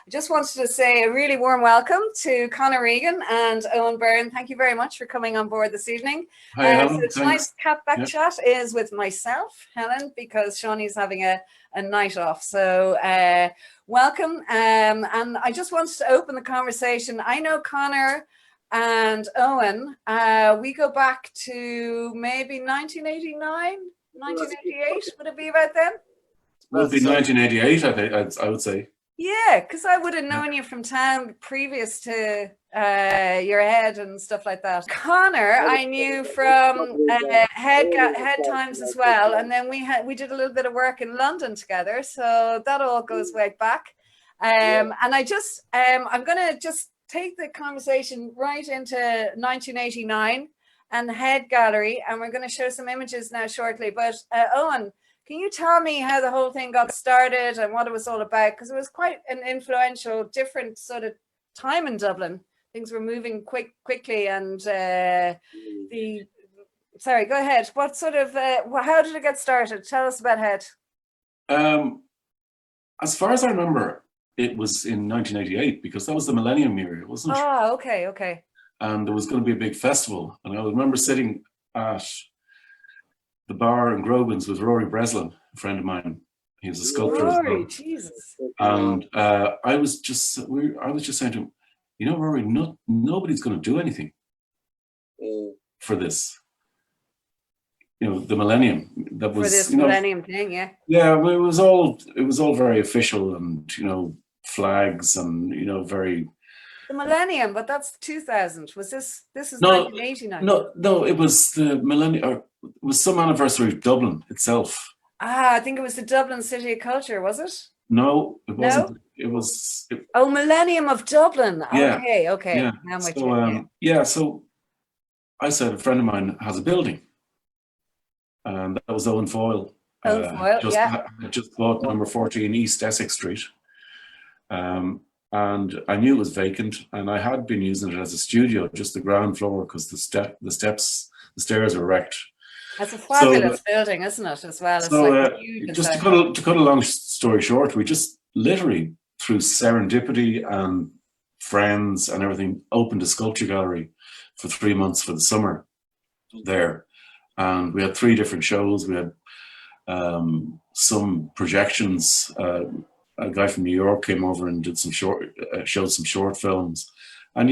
I just wanted to say a really warm welcome to Conor Regan and Eoin Byrne. Thank you very much for coming on board this evening. Hi, Helen. So tonight's Catback Chat is with myself, Helen, because Shawnee's having a night off. So welcome. And I just wanted to open the conversation. I know Conor and Eoin, we go back to maybe 1989, 1988. Would it be about then? It would be 1988, I think, I would say. Yeah, because I would have known you from town previous to your head and stuff like that. Conor, I knew from head times as well, and then we did a little bit of work in London together, so that all goes way back. And I'm going to just take the conversation right into 1989 and the Head Gallery, and we're going to show some images now shortly. But Eoin, can you tell me how the whole thing got started and what it was all about? Because it was quite an influential, different sort of time in Dublin. Things were moving quickly, and sorry, go ahead. What sort of, how did it get started? Tell us about Head. As far as I remember, it was in 1988 because that was the Millennium Year, wasn't it? Oh, okay. And there was going to be a big festival, and I remember sitting at the bar in Grogan's with Rory Breslin, a friend of mine. He was a sculptor. Rory, Jesus. And I was just saying to him, you know, Rory, nobody's going to do anything for this. You know, the Millennium. That was for this Millennium thing, yeah. Yeah, well, it was all very official, and flags, and very. The Millennium, but that's 2000. Was this? This is 1989. No, it was the Millennium. Or it was some anniversary of Dublin itself. I think it was the Dublin City of Culture, was it? No, it wasn't. No? It was. Millennium of Dublin. Yeah. Okay. Yeah. Now I'm with you. So I said a friend of mine has a building, and that was Owen Foyle. Just bought number 14 East Essex Street. And I knew it was vacant, and I had been using it as a studio, just the ground floor, because the stairs were wrecked. That's a fabulous building, isn't it? As well, just to cut a long story short, we just literally through serendipity and friends and everything opened a sculpture gallery for 3 months for the summer there, and we had 3 different shows. We had some projections. A guy from New York came over and did showed some short films, and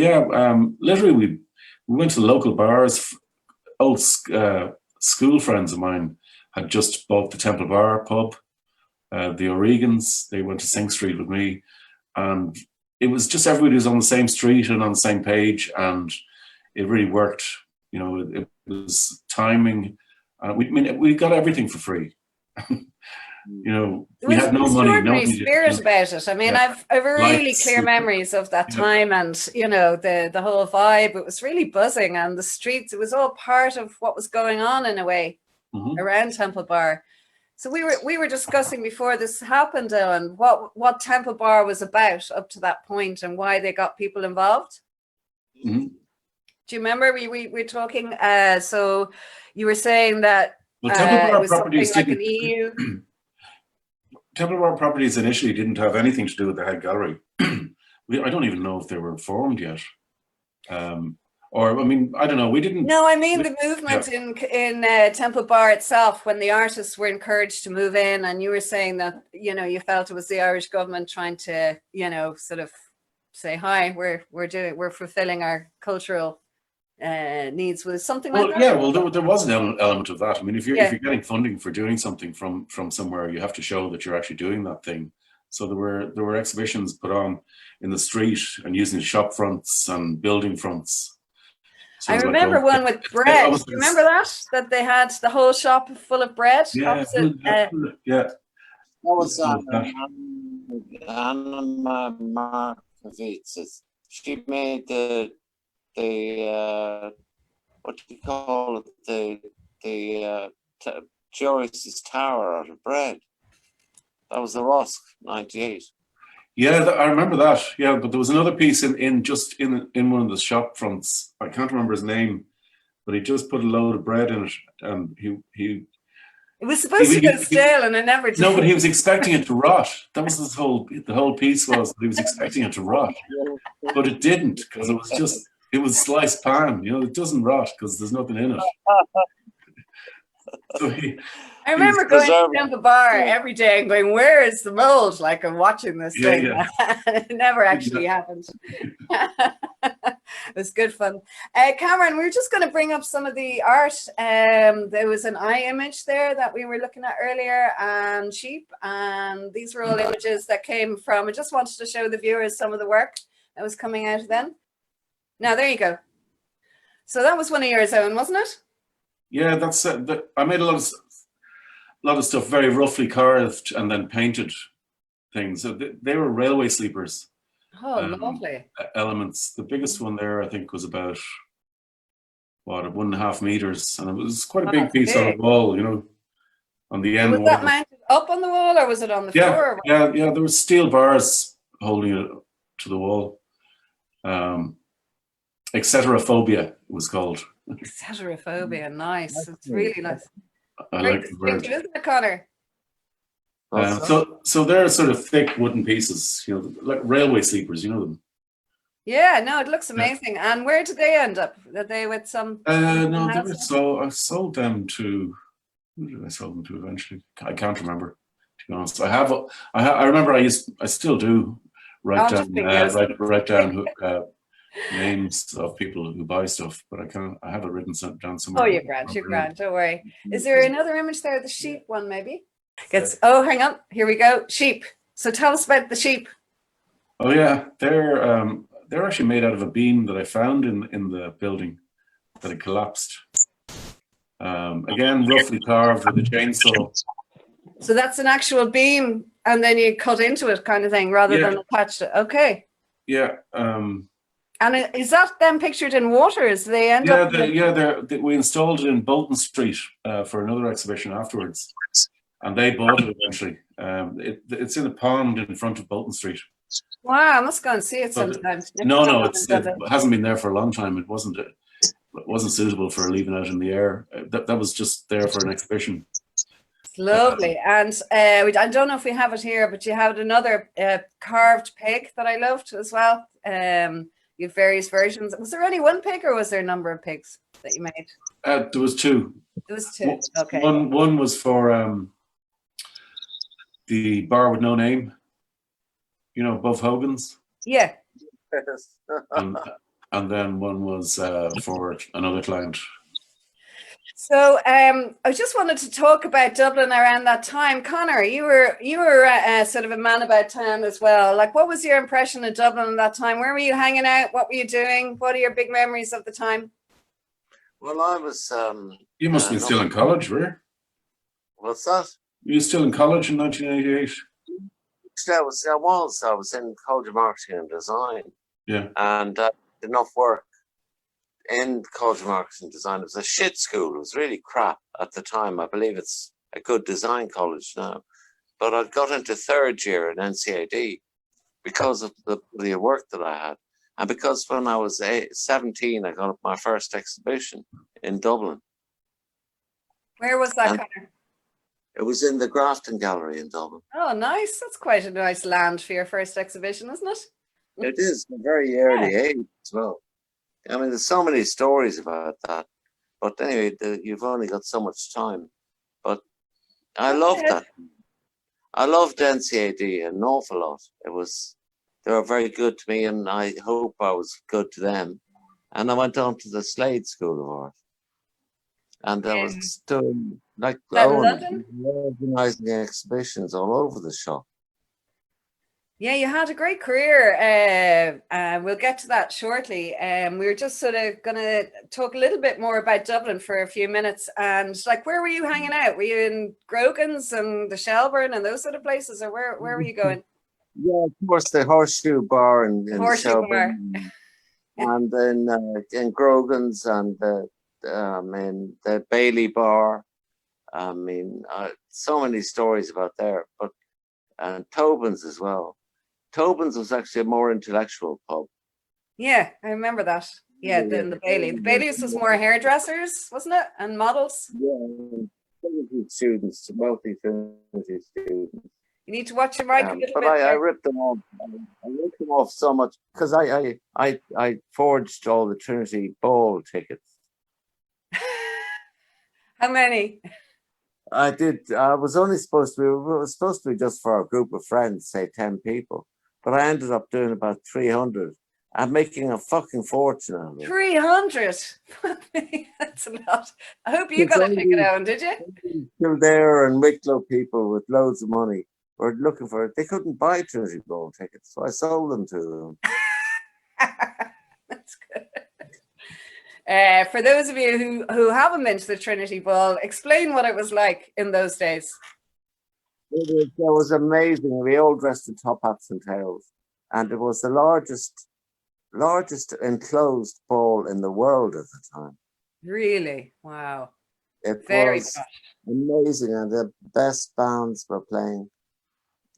literally we went to the local bars. Old school friends of mine had just bought the Temple Bar pub, the O'Regans. They went to Sink Street with me, and it was just everybody was on the same street and on the same page, and it really worked. It was timing. We got everything for free. We had no money. No spirit about it. I mean, I've really clear memories of that time, and the whole vibe. It was really buzzing, and the streets. It was all part of what was going on in a way around Temple Bar. So we were discussing before this happened, and what Temple Bar was about up to that point, and why they got people involved. Mm-hmm. Do you remember we were talking? So you were saying that Temple Bar it was Properties something like an EU. Temple Bar Properties initially didn't have anything to do with the Head Gallery. I don't even know if they were formed yet. I don't know. We didn't. No, I mean the movement in Temple Bar itself, when the artists were encouraged to move in, and you were saying that you felt it was the Irish government trying to sort of say, hi, we're fulfilling our cultural needs. Was something like that? Yeah, well, there was an element of that. I mean, if you're getting funding for doing something from somewhere, you have to show that you're actually doing that thing. So there were exhibitions put on in the street and using shop fronts and building fronts. So I remember one with bread. Do you remember that they had the whole shop full of bread? Yeah. That was Anna Markovits. She made the what do you call it, the Joyce's Tower out of bread. That was the Rusk, 98. Yeah, I remember that. Yeah, but there was another piece in one of the shop fronts. I can't remember his name, but he just put a load of bread in it, and he It was supposed to go stale, and it never did. No, but he was expecting it to rot. That was the whole piece was he was expecting it to rot, but it didn't, because it was sliced pan. You know, it doesn't rot because there's nothing in it. So I remember going down the bar every day and going, "Where is the mold?" Like, I'm watching this thing. Yeah. It never actually happened. It was good fun. Cameron, we were just going to bring up some of the art. There was an eye image there that we were looking at earlier, and sheep, and these were all images that came from. I just wanted to show the viewers some of the work that was coming out then. Now, there you go. So that was one of yours, Eoin, wasn't it? Yeah, that's I made a lot of stuff very roughly carved and then painted things. So they were railway sleepers. Oh, lovely. Elements. The biggest one there, I think, was about 1.5 meters, and it was quite a big piece on the wall, you know, on the end. Was that mounted up on the wall, or was it on the floor? Yeah. There were steel bars holding it to the wall. Exeterophobia, it was called. Exeterophobia, nice. It's really nice. I like the word. Isn't it, Connor? So they're sort of thick wooden pieces, you know, like railway sleepers, you know them. Yeah, no, it looks amazing. Yeah. And where did they end up? Are they with some? No, I sold them to. Who did I sell them to eventually? I can't remember, to be honest. I remember I still do write down names of people who buy stuff, but I have it written down somewhere. Oh, you're grand, don't worry. Is there another image there, the sheep one maybe? Hang on, here we go, sheep. So tell us about the sheep. Oh yeah, they're actually made out of a beam that I found in the building that had collapsed. Again, roughly carved with a chainsaw. So that's an actual beam, and then you cut into it, kind of thing, rather than attach it. Okay. Yeah. And is that then pictured in water? Is they end up? We installed it in Bolton Street for another exhibition afterwards, and they bought it eventually. It's in a pond in front of Bolton Street. Wow, I must go and see it sometimes. No, it hasn't been there for a long time. It wasn't suitable for leaving out in the air. That was just there for an exhibition. It's lovely. And I don't know if we have it here, but you had another carved pig that I loved as well. You have various versions. Was there only one pig, or was there a number of pigs that you made? There was two. There was two. Okay. One was for the bar with no name. You know, above Hogan's. Yeah. and then one was for another client. So I just wanted to talk about Dublin around that time. Connor, you were sort of a man about town as well. Like, what was your impression of Dublin at that time? Where were you hanging out? What were you doing? What are your big memories of the time? Well, I was. You must have been still in college, were you? What's that? Were you still in college in 1988? I was in College of Marketing and Design. Yeah. And did enough work in College of Marketing and Design. It was a shit school. It was really crap at the time. I believe it's a good design college now. But I got into third year in NCAD because of the work that I had. And because when I was 17, I got up my first exhibition in Dublin. Where was that, Connor? It was in the Grafton Gallery in Dublin. Oh, nice. That's quite a nice land for your first exhibition, isn't it? It is, a very early age as well. I mean, there's so many stories about that. But anyway, you've only got so much time. But I loved that. I loved NCAD an awful lot. They were very good to me, and I hope I was good to them. And I went on to the Slade School of Art. And I was doing, like Eoin, organizing exhibitions all over the shop. Yeah, you had a great career. We'll get to that shortly. We were just sort of going to talk a little bit more about Dublin for a few minutes. And like, where were you hanging out? Were you in Grogan's and the Shelburne and those sort of places, or where were you going? Yeah, of course, the Horseshoe Bar in Shelburne. And then in Grogan's and the Bailey Bar. I mean, so many stories about there. And Tobin's as well. Tobin's was actually a more intellectual pub. Yeah, I remember that. Yeah, than the Bailey. The Bailey's was more hairdressers, wasn't it? And models. Yeah, students, multi-Trinity students. You need to watch your mic a little But bit. I ripped them off. I ripped them off so much because I forged all the Trinity ball tickets. How many? I did. I was only supposed to be. It was supposed to be just for a group of friends, say 10 people. But I ended up doing about 300. I'm making a fucking fortune out of it. 300. That's a lot. I hope you got a ticket, Eoin, did you? Kildare and Wicklow people with loads of money were looking for it. They couldn't buy Trinity Ball tickets, so I sold them to them. That's good. For those of you who haven't been to the Trinity Ball, explain what it was like in those days. It was amazing. We all dressed in top hats and tails, and it was the largest enclosed ball in the world at the time. Really? Wow. It Very was amazing, and the best bands were playing.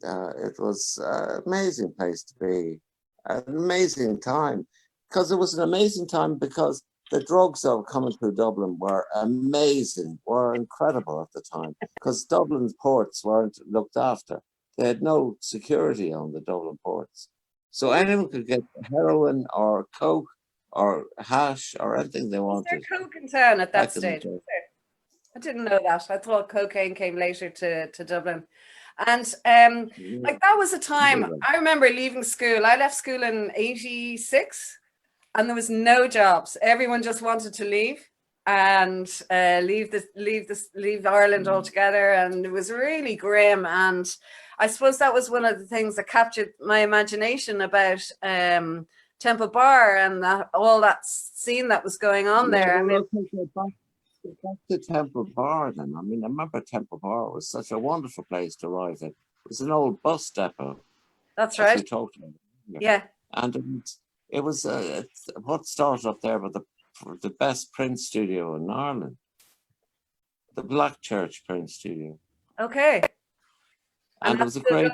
It was an amazing place to be, an amazing time, because it was an amazing time because the drugs that were coming through Dublin were amazing, were incredible at the time, because Dublin's ports weren't looked after. They had no security on the Dublin ports. So anyone could get heroin or coke or hash or anything they wanted. Was there coke in town at that stage? I didn't know that. I thought cocaine came later to Dublin. And like that was a time, I remember leaving school. I left school in 86 and there was no jobs. Everyone just wanted to leave and leave Ireland altogether. And it was really grim. And I suppose that was one of the things that captured my imagination about Temple Bar and all that scene that was going on there. I mean, back to Temple Bar then. I mean, I remember Temple Bar was such a wonderful place to arrive at. It was an old bus depot. That's right. We talked about. Yeah. And it was what started up there with the best print studio in Ireland, the Black Church print studio. Okay. And there was a great.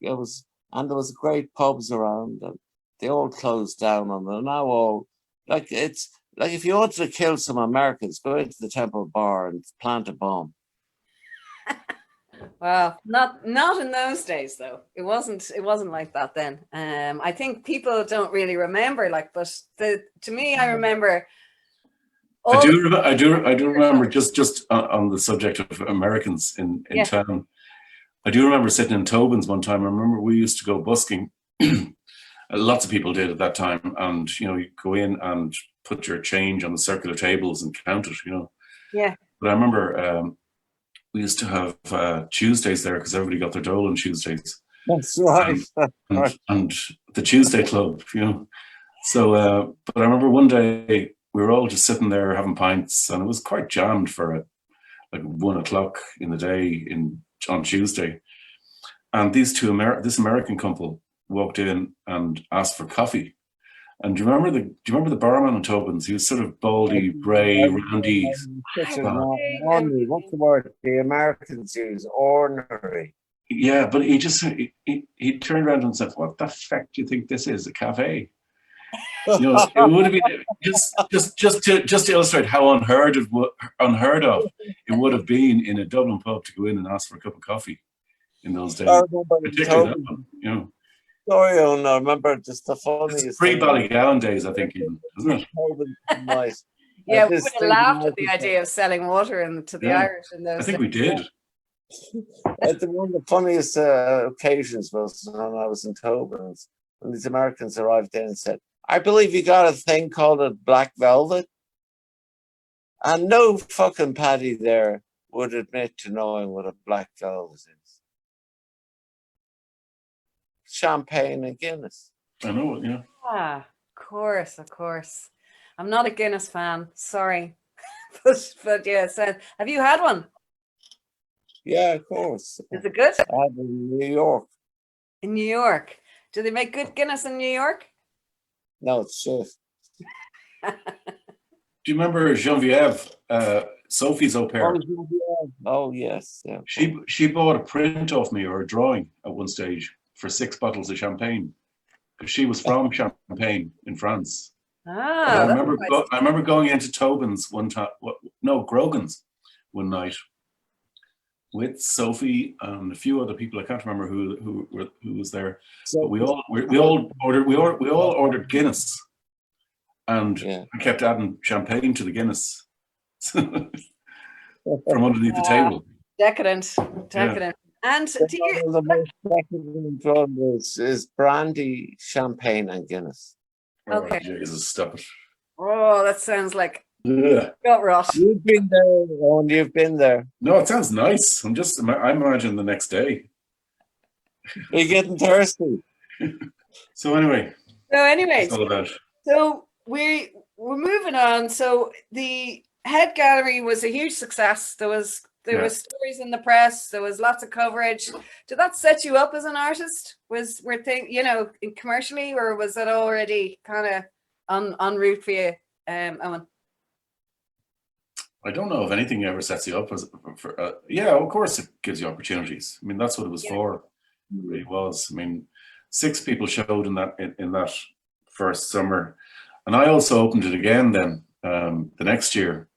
It was, and there was great pubs around, and they all closed down, and they're now all like it's. Like if you wanted to kill some Americans, go into the Temple Bar and plant a bomb. Well, not in those days though. It wasn't like that then. I think people don't really remember. But to me, I remember. I do remember just on the subject of Americans in town. I do remember sitting in Tobin's one time. I remember we used to go busking. Lots of people did at that time, and you go in and put your change on the circular tables and count it. Yeah. But I remember we used to have Tuesdays there because everybody got their dole on Tuesdays. That's right. And the Tuesday Club, So, but I remember one day we were all just sitting there having pints, and it was quite jammed for like 1 o'clock in the day on Tuesday. And this American couple walked in and asked for coffee. And do you remember the barman on Tobin's? He was sort of baldy, grey, roundy. What's the word the Americans use? Ornery. Yeah, but he turned around and said, "What the fuck do you think this is? A cafe?" It would have been just to illustrate how unheard of it would have been in a Dublin pub to go in and ask for a cup of coffee in those days. Particularly that one, Sorry, I remember just the funniest. Pre-Ballygowan days, I think, even, isn't it? Nice. Yeah, we would have laughed at the idea of selling water to the Irish in those days. I think we did. One of the funniest occasions was when I was in Tobin's, when these Americans arrived there and said, "I believe you got a thing called a black velvet." And no fucking Paddy there would admit to knowing what a black velvet is. Champagne and Guinness. I know it, yeah. Of course. I'm not a Guinness fan, sorry. but yes, have you had one? Yeah, of course. Is it good? I had it in New York. In New York. Do they make good Guinness in New York? No, it's shit. Do you remember Genevieve, Sophie's au pair? Oh, yes. Yeah. She bought a print of me or a drawing at one stage for 6 bottles of champagne because she was from Champagne in France. I remember going into Tobin's one time. No, Grogan's. one night with Sophie and a few other people. I can't remember who was there. But we all ordered Guinness, and I kept adding champagne to the Guinness from underneath the table. Decadent. Yeah. And do you? The most decadent drug is brandy, champagne, and Guinness. Okay. Oh, Jesus, stop it. Oh, that sounds like Ugh. gut rot. You've been there, Eoin, you've been there. No, it sounds nice. I'm imagining the next day. You're getting thirsty. So anyway, Anyways, it's all about. so we're moving on. So the Head Gallery was a huge success. There was stories in the press. There was lots of coverage. Did that set you up as an artist? Commercially, or was it already kind of en route for you, Eoin? I don't know if anything ever sets you up of course it gives you opportunities. I mean, that's what it was for. It really was. I mean, 6 people showed in that first summer, and I also opened it again then the next year,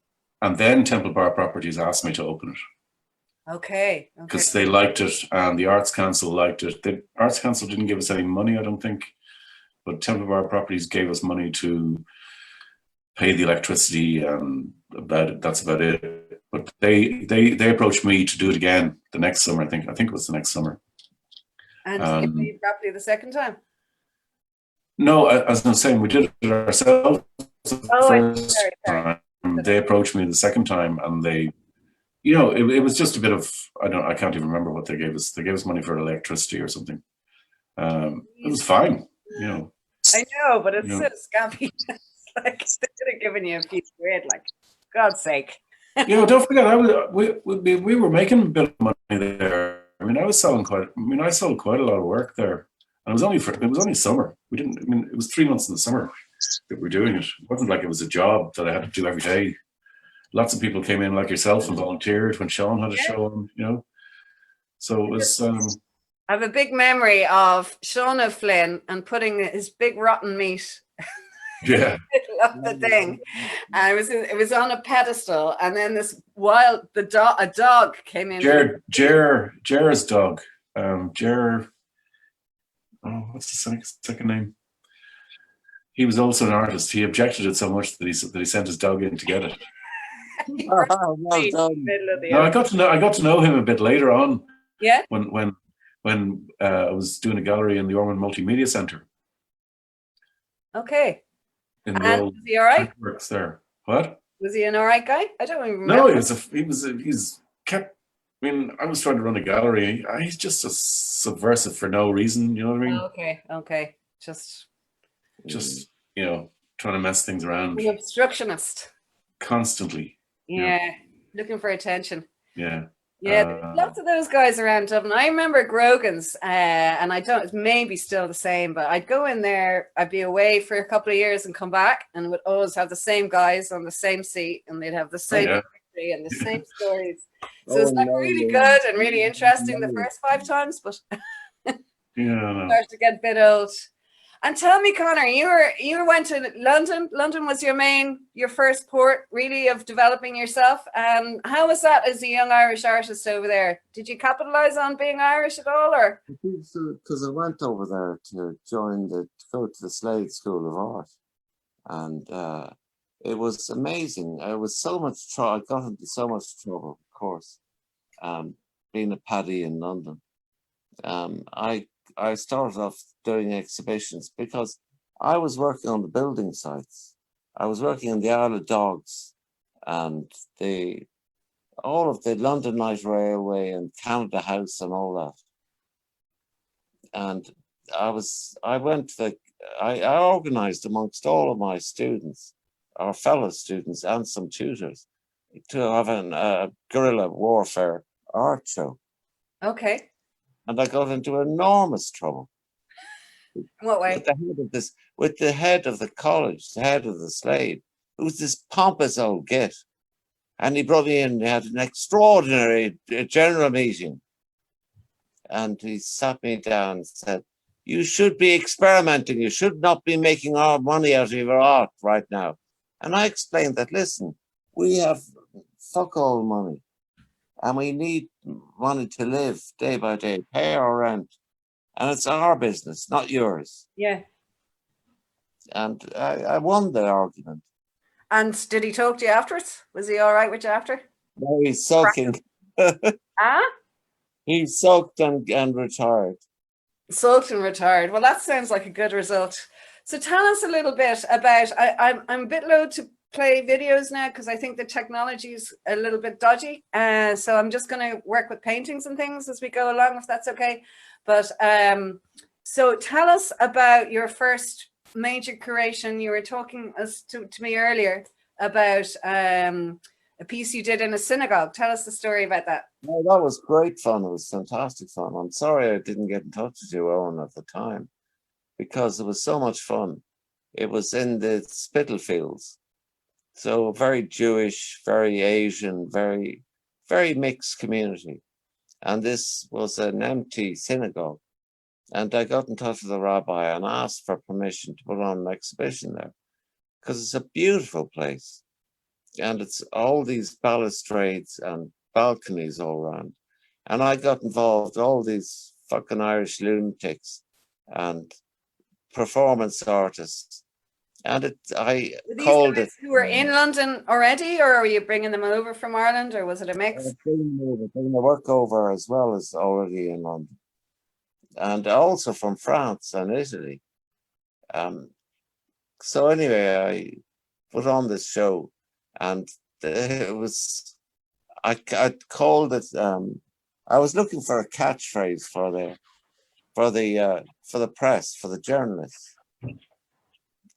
and then Temple Bar Properties asked me to open it. Okay. Because they liked it, and the Arts Council liked it. The Arts Council didn't give us any money, I don't think, but Temple Bar Properties gave us money to pay the electricity, and that's about it. But they approached me to do it again the next summer. I think it was the next summer. And did you pay properly the second time? No, as I was saying, we did it ourselves the first time. They approached me the second time, and they, it was just a bit of, I can't even remember what they gave us. They gave us money for electricity or something. It was fine, I know, but it's so scammy. Like they could have given you a few quid, like God's sake. Don't forget, we were making a bit of money there. I mean, I sold quite a lot of work there, and it was only summer. It was 3 months in the summer that we were doing it. It wasn't like it was a job that I had to do every day. Lots of people came in like yourself and volunteered when Sean had a show on, So it was. I have a big memory of Sean O'Flynn and putting his big rotten meat. Yeah. Of the thing, and it was on a pedestal, and then a dog came in. Jer's dog. What's the second name? He was also an artist. He objected it so much that he sent his dog in to get it. Well done. No, I got to know him a bit later on. Yeah. When I was doing a gallery in the Ormond Multimedia Centre. Okay. And was he all right? Works there. What? Was he an all right guy? I don't even remember. No, I was trying to run a gallery. He's just a subversive for no reason. You know what I mean? Okay. Just trying to mess things around. An obstructionist. Constantly. Yeah. Looking for attention. Yeah. Yeah, there's lots of those guys around Dublin. I remember Grogan's, and it's maybe still the same, but I'd go in there, I'd be away for a couple of years and come back, and would always have the same guys on the same seat, and they'd have the same history and the same stories. So it's really good and really interesting the first 5 times, but starts to get a bit old. And tell me, Conor, you went to London. London was your first port, really, of developing yourself. How was that as a young Irish artist over there? Did you capitalize on being Irish at all, or? I think so, because I went over there to go to the Slade School of Art, and it was amazing. It was so much trouble. I got into so much trouble, of course, being a paddy in London. I started off doing exhibitions because I was working on the building sites. I was working in the Isle of Dogs and all of the London Light Railway and Canada House and all that. And I organized amongst all of my students, our fellow students and some tutors, to have a guerrilla warfare art show. Okay. And I got into enormous trouble. In what way? With the head of the college, the head of the Slade, who's this pompous old git. And he brought me in, he had an extraordinary general meeting. And he sat me down and said, "You should be experimenting. You should not be making our money out of your art right now." And I explained that, listen, we have fuck all money. and we need money to live day by day, pay our rent. And it's our business, not yours. Yeah. And I won the argument. And did he talk to you afterwards? Was he all right with you after? No, he's sulking. Ah? He's sulked and retired. Sulked and retired. Well, that sounds like a good result. So tell us a little bit about, I'm a bit loath to play videos now because I think the technology is a little bit dodgy. So I'm just going to work with paintings and things as we go along, if that's okay. But so tell us about your first major creation. You were talking to me earlier about a piece you did in a synagogue. Tell us the story about that. No, that was great fun. It was fantastic fun. I'm sorry I didn't get in touch with you, Eoin, at the time, because it was so much fun. It was in the Spitalfields. So very Jewish, very Asian, very, very mixed community. And this was an empty synagogue. And I got in touch with the rabbi and asked for permission to put on an exhibition there, because it's a beautiful place. And it's all these balustrades and balconies all around. And I got involved, all these fucking Irish lunatics and performance artists. And I called it. Who were in London already, or were you bringing them over from Ireland, or was it a mix? Bringing the work over as well as already in London. And also from France and Italy. So anyway, I put on this show, and it was, I called it, I was looking for a catchphrase for the press, for the journalists,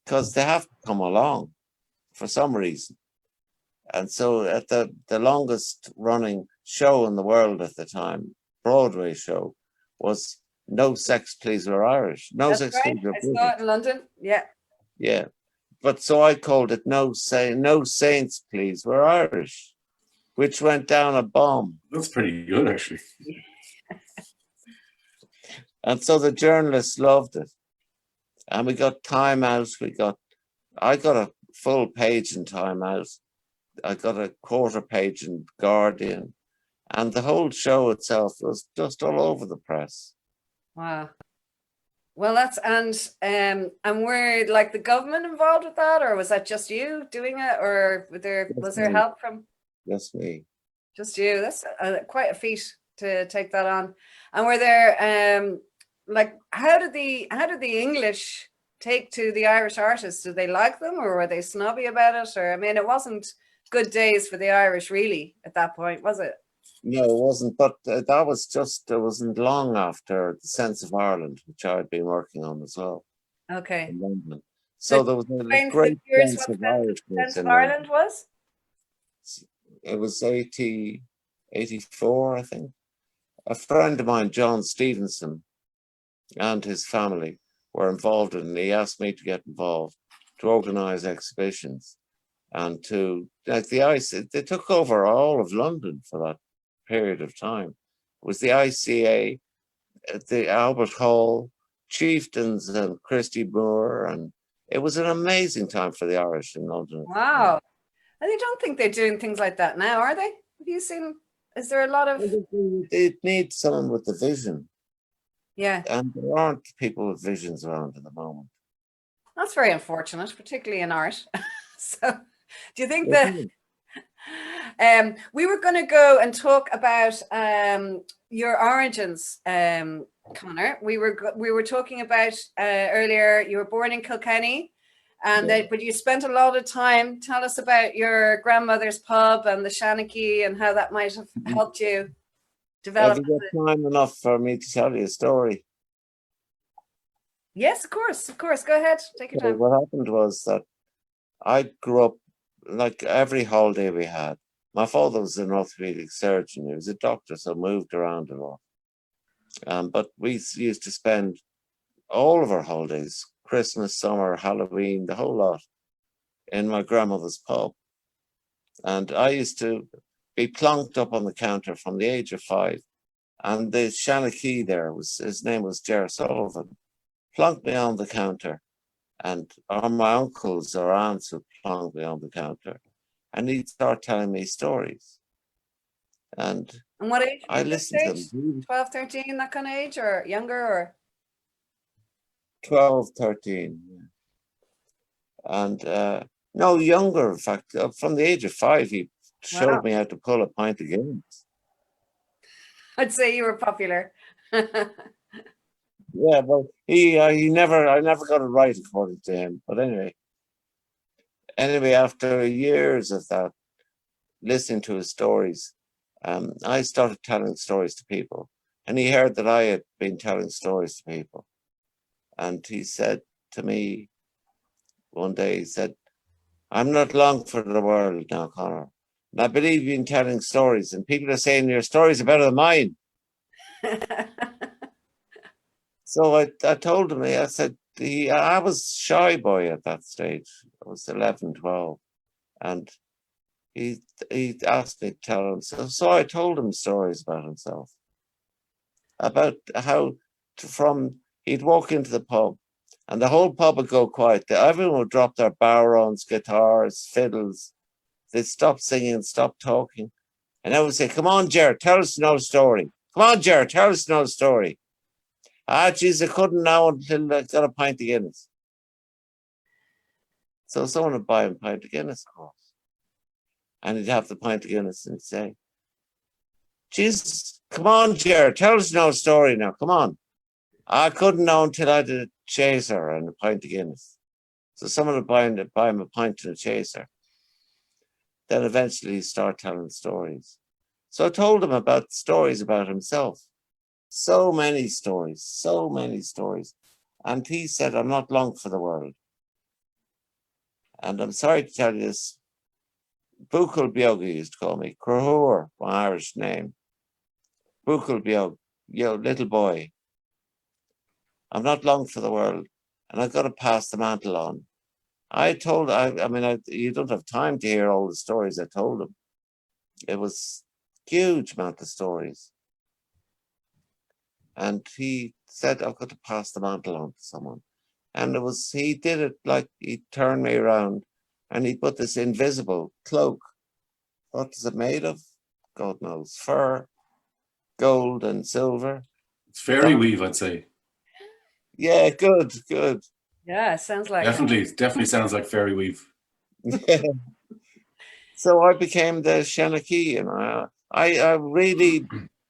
because they have to come along for some reason. And so at the longest running show in the world at the time, Broadway show, was No Sex Please We're Irish. No That's Sex right. Please We're I saw it in London. Yeah. Yeah. But so I called it No Saints Please We're Irish, which went down a bomb. That's pretty good, actually. And so the journalists loved it. And we got Time Out. I got a full page in Time Out. I got a quarter page in Guardian. And the whole show itself was just all over the press. Wow. Well, that's, and were like the government involved with that, or was that just you doing it, or was there help from? Just me. Just you. That's quite a feat to take that on. And were there like how did the English take to the Irish artists? Did they like them, or were they snobby about it? Or I mean, it wasn't good days for the Irish really at that point, was it? No, it wasn't. But that was just, it wasn't long after The Sense of Ireland, which I'd been working on as well. Okay. In London. So there was a great sense of Irishness in Ireland was? It was 84, I think. A friend of mine, John Stevenson, and his family were involved in it. And he asked me to get involved to organize exhibitions and to, like the ICA, they took over all of London for that period of time. It was the ICA, the Albert Hall, Chieftains and Christy Moore, and it was an amazing time for the Irish in London. Wow. I don't think they're doing things like that now, are they? Have you seen, is there a lot of... It needs someone with the vision. Yeah. And there aren't people with visions around at the moment. That's very unfortunate, particularly in art. So do you think that we were going to go and talk about your origins, Conor? We were talking about earlier, you were born in Kilkenny, and but you spent a lot of time. Tell us about your grandmother's pub and the Shanachie and how that might have helped you develop. Have you got time enough for me to tell you a story? Yes, of course. Go ahead, take your time. What happened was that I grew up, like every holiday we had. My father was an orthopedic surgeon. He was a doctor, so moved around a lot. But we used to spend all of our holidays, Christmas, summer, Halloween, the whole lot, in my grandmother's pub. And I used to be plunked up on the counter from the age of 5. And the Shanachie there, his name was Ger Sullivan, plunked me on the counter. And my uncles or aunts would plonk me on the counter. And he'd start telling me stories. And what age? I at this listened to stage? them. 12, 13, that kind of age, or younger, or 12, 13. Yeah. And no, younger, in fact. From the age of 5, he showed wow. me how to pull a pint of Guinness. I'd say you were popular. Yeah, but I never got it right according to him. But anyway, after years of that, listening to his stories, I started telling stories to people. And he heard that I had been telling stories to people. And he said to me one day, he said, I'm not long for the world now, Connor. And I believe in telling stories, and people are saying your stories are better than mine. So I told him, I said, I was shy boy at that stage. I was 11, 12. And he asked me to tell him. So I told him stories about himself, about how he'd walk into the pub and the whole pub would go quiet. Everyone would drop their bodhráns, guitars, fiddles. They'd stop singing, stop talking. And I would say, come on, Ger, tell us another story. Come on, Ger, tell us another story. Geez, I couldn't now until I got a pint of Guinness. So someone would buy him a pint of Guinness, of course. And he'd have the pint of Guinness and he'd say, Jesus, come on, Ger, tell us another story now, come on. I couldn't know until I did a chaser and a pint of Guinness. So someone would buy him a pint and a chaser. Then eventually he'd start telling stories. So I told him about stories about himself. So many stories. And he said, I'm not long for the world. And I'm sorry to tell you this. Buchel Biogi used to call me. Crahur, my Irish name. Buchel Biog, little boy. I'm not long for the world. And I've got to pass the mantle on. You don't have time to hear all the stories I told him. It was huge amount of stories. And he said, I've got to pass the mantle on to someone. And he did it like he turned me around and he put this invisible cloak. What is it made of? God knows. Fur, gold and silver. It's fairy weave, I'd say. Yeah, good. Yeah, sounds like Definitely sounds like fairy weave. So I became the Shenanigans, and I really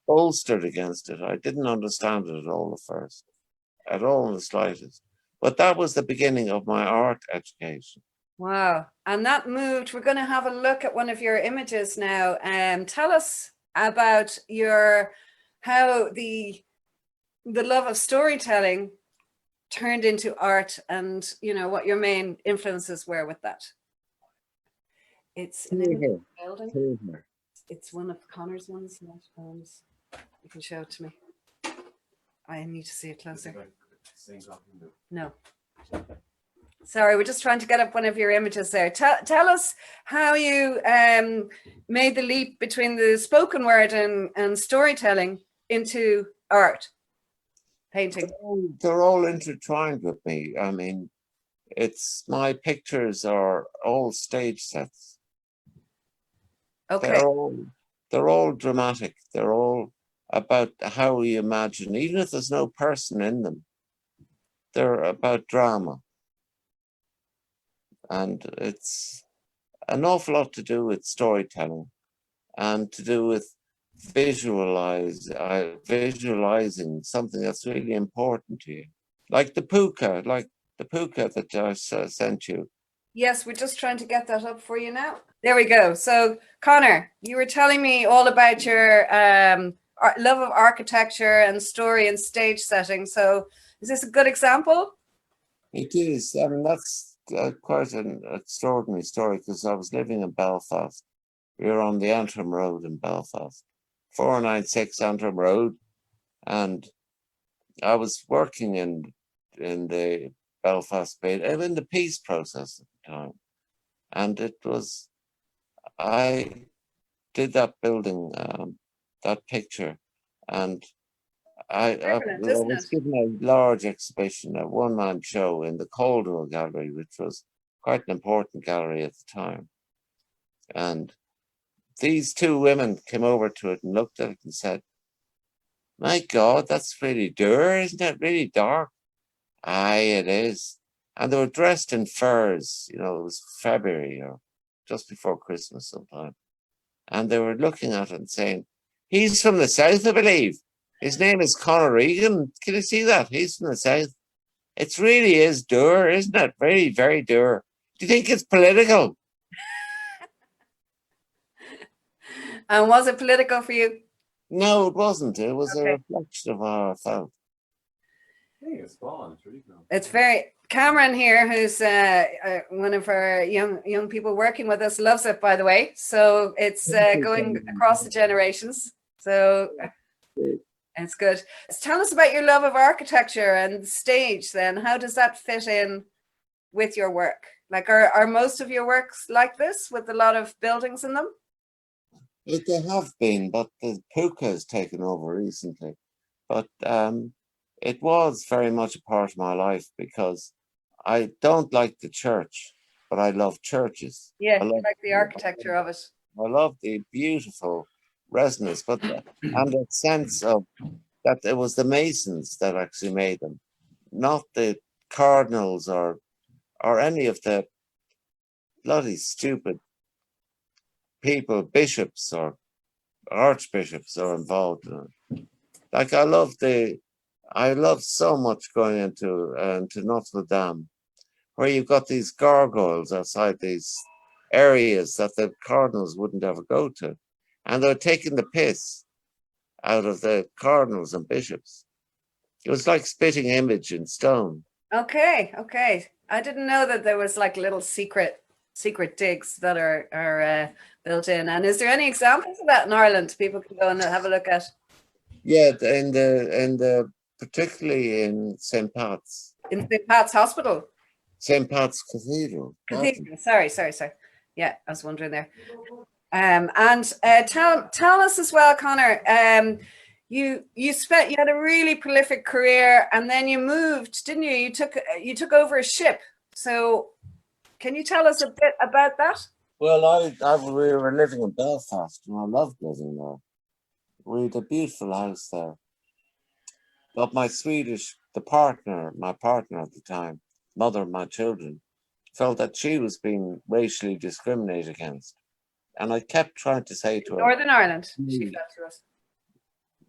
bolstered against it. I didn't understand it at all at first, at all in the slightest. But that was the beginning of my art education. wow. And that moved. We're going to have a look at one of your images now. Tell us about how the love of storytelling turned into art, and what your main influences were with that. It's an image of a building. It's one of Connor's ones. You can show it to me. I need to see it closer. No. Sorry, we're just trying to get up one of your images there. Tell us how you made the leap between the spoken word and storytelling into art, painting. They're all intertwined with me. I mean, my pictures are all stage sets. Okay. They're all dramatic. They're all about how we imagine, even if there's no person in them. They're about drama. And it's an awful lot to do with storytelling and to do with visualizing something that's really important to you. Like the puka that I sent you. Yes, we're just trying to get that up for you now. There we go. So, Connor, you were telling me all about your love of architecture and story and stage setting. So, is this a good example? It is. I mean, that's quite an extraordinary story because I was living in Belfast. We were on the Antrim Road in Belfast, 496 Antrim Road, and I was working in the Belfast Bay, in the peace process at the time, and I did that building, that picture, and I was given a large exhibition, a one-man show in the Caldwell Gallery, which was quite an important gallery at the time. And these two women came over to it and looked at it and said, "My God, that's really dour, isn't it? Really dark." Aye, it is. And they were dressed in furs. You know, it was February or just before Christmas sometime. And they were looking at it and saying, "He's from the south, I believe. His name is Conor Regan. Can you see that? He's from the south." It really is dour, isn't it? Very, very dour. Do you think it's political? And was it political for you? No, it wasn't. It was a Okay. reflection of how I felt. I think it's fun. It's really cool. It's very Cameron here, who's one of our young people working with us, loves it, by the way. So it's going across the generations. So it's good. Tell us about your love of architecture and stage. Then, how does that fit in with your work? Like, are most of your works like this, with a lot of buildings in them? They have been, but the puka has taken over recently. But it was very much a part of my life because I don't like the church, but I love churches. Yeah, I you love, like the architecture of it. I love the beautiful resonance, but and the sense of that it was the masons that actually made them, not the cardinals or any of the bloody stupid people, bishops or archbishops are involved in it. Like I love so much going into Notre Dame, where you've got these gargoyles outside these areas that the cardinals wouldn't ever go to. And they're taking the piss out of the cardinals and bishops. It was like spitting image in stone. Okay. I didn't know that there was like little secret digs that are built in. And is there any examples of that in Ireland people can go and have a look at? Yeah, and the particularly in St. Pat's. In St. Pat's Hospital? St. Pat's Cathedral. Cathedral. Sorry. Yeah, I was wondering there. And tell us as well, Conor. You had a really prolific career, and then you moved, didn't you? You took over a ship. So, can you tell us a bit about that? Well, we were living in Belfast, and I loved living there. We had a beautiful house there. But my partner at the time, mother of my children, felt that she was being racially discriminated against. And I kept trying to say to her, Northern Ireland, she felt to us.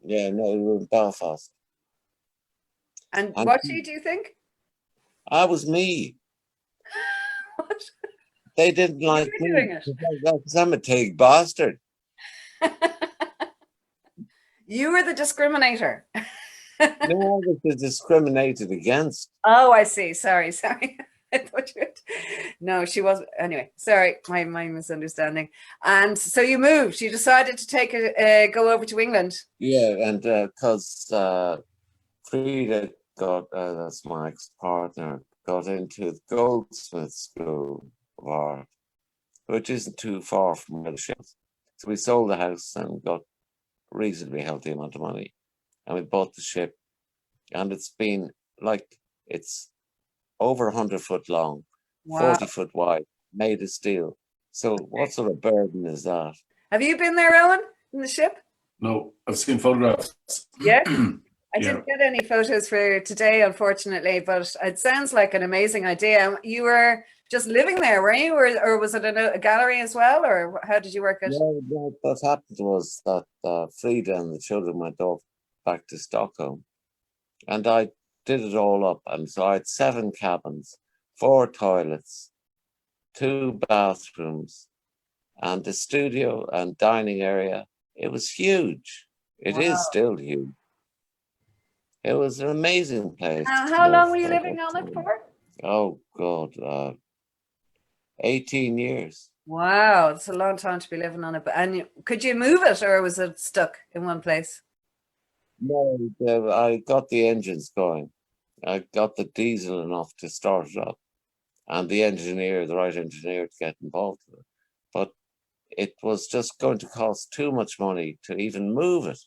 Yeah, no, we were in Belfast. And what do you think? I was me. What? They didn't like You were me doing it. because I'm a take bastard. You were the discriminator. No, I was discriminated against. Oh, I see. Sorry. I thought you No, she wasn't. Anyway, sorry, my misunderstanding. And so you moved. You decided to go over to England. Yeah, and because Frida that's my ex-partner, got into the Goldsmith School of Art, which isn't too far from where the ship is. So we sold the house and got a reasonably healthy amount of money. And we bought the ship. And it's over 100 foot long, Wow. 40 foot wide, made of steel. So what sort of burden is that? Have you been there, Eoin, in the ship? No, I've seen photographs. Yeah. I didn't get any photos for today, unfortunately, but it sounds like an amazing idea. You were just living there, were you? Or was it a gallery as well? Or how did you work it? No, what happened was that Frida and the children went off back to Stockholm. And I did it all up. And so I had 7 cabins, 4 toilets, 2 bathrooms, and the studio and dining area. It was huge. It is still huge. It was an amazing place. How long were you living on it for? Oh, God. 18 years. Wow, it's a long time to be living on it. And could you move it, or was it stuck in one place? No, I got the engines going. I got the diesel enough to start it up, and the right engineer to get involved with it. But it was just going to cost too much money to even move it.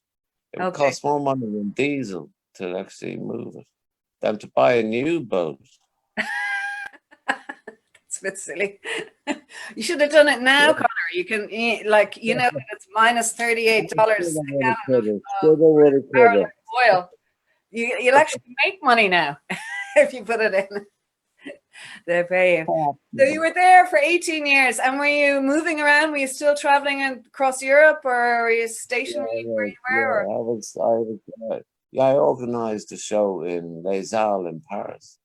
It would cost more money than diesel to actually move it than to buy a new boat. That's a bit silly. You should have done it now, Conor. You can eat, like, you know, it's minus $38 a gallon Woulda, barrel coulda. of oil. You'll actually make money now if you put it in. They pay you. So you were there for 18 years, and were you moving around? Were you still traveling across Europe, or were you stationed where you were? I organized a show in Les Halles in Paris.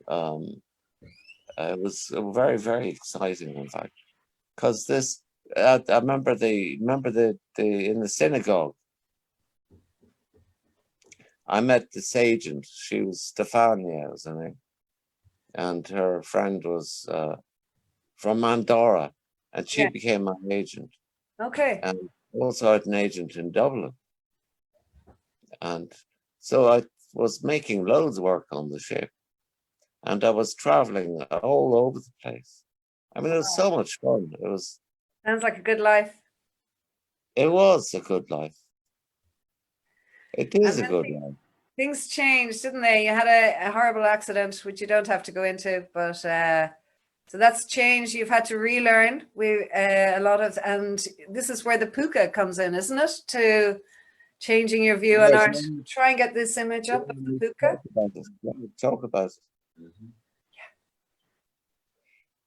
It was very, very exciting, in fact, because I remember the in the synagogue. I met this agent. She was Stefania, was her name, and her friend was from Andorra, and she became my agent. Okay. And also had an agent in Dublin, and so I was making loads of work on the ship, and I was traveling all over the place. I mean, it was so much fun. Sounds like a good life. It was a good life. It is a good life. Things changed, didn't they? You had a horrible accident, which you don't have to go into, but so that's changed. You've had to relearn a lot of, and this is where the puka comes in, isn't it? To changing your view on art. Try and get this image up of the puka. Let me talk about it. Mm-hmm.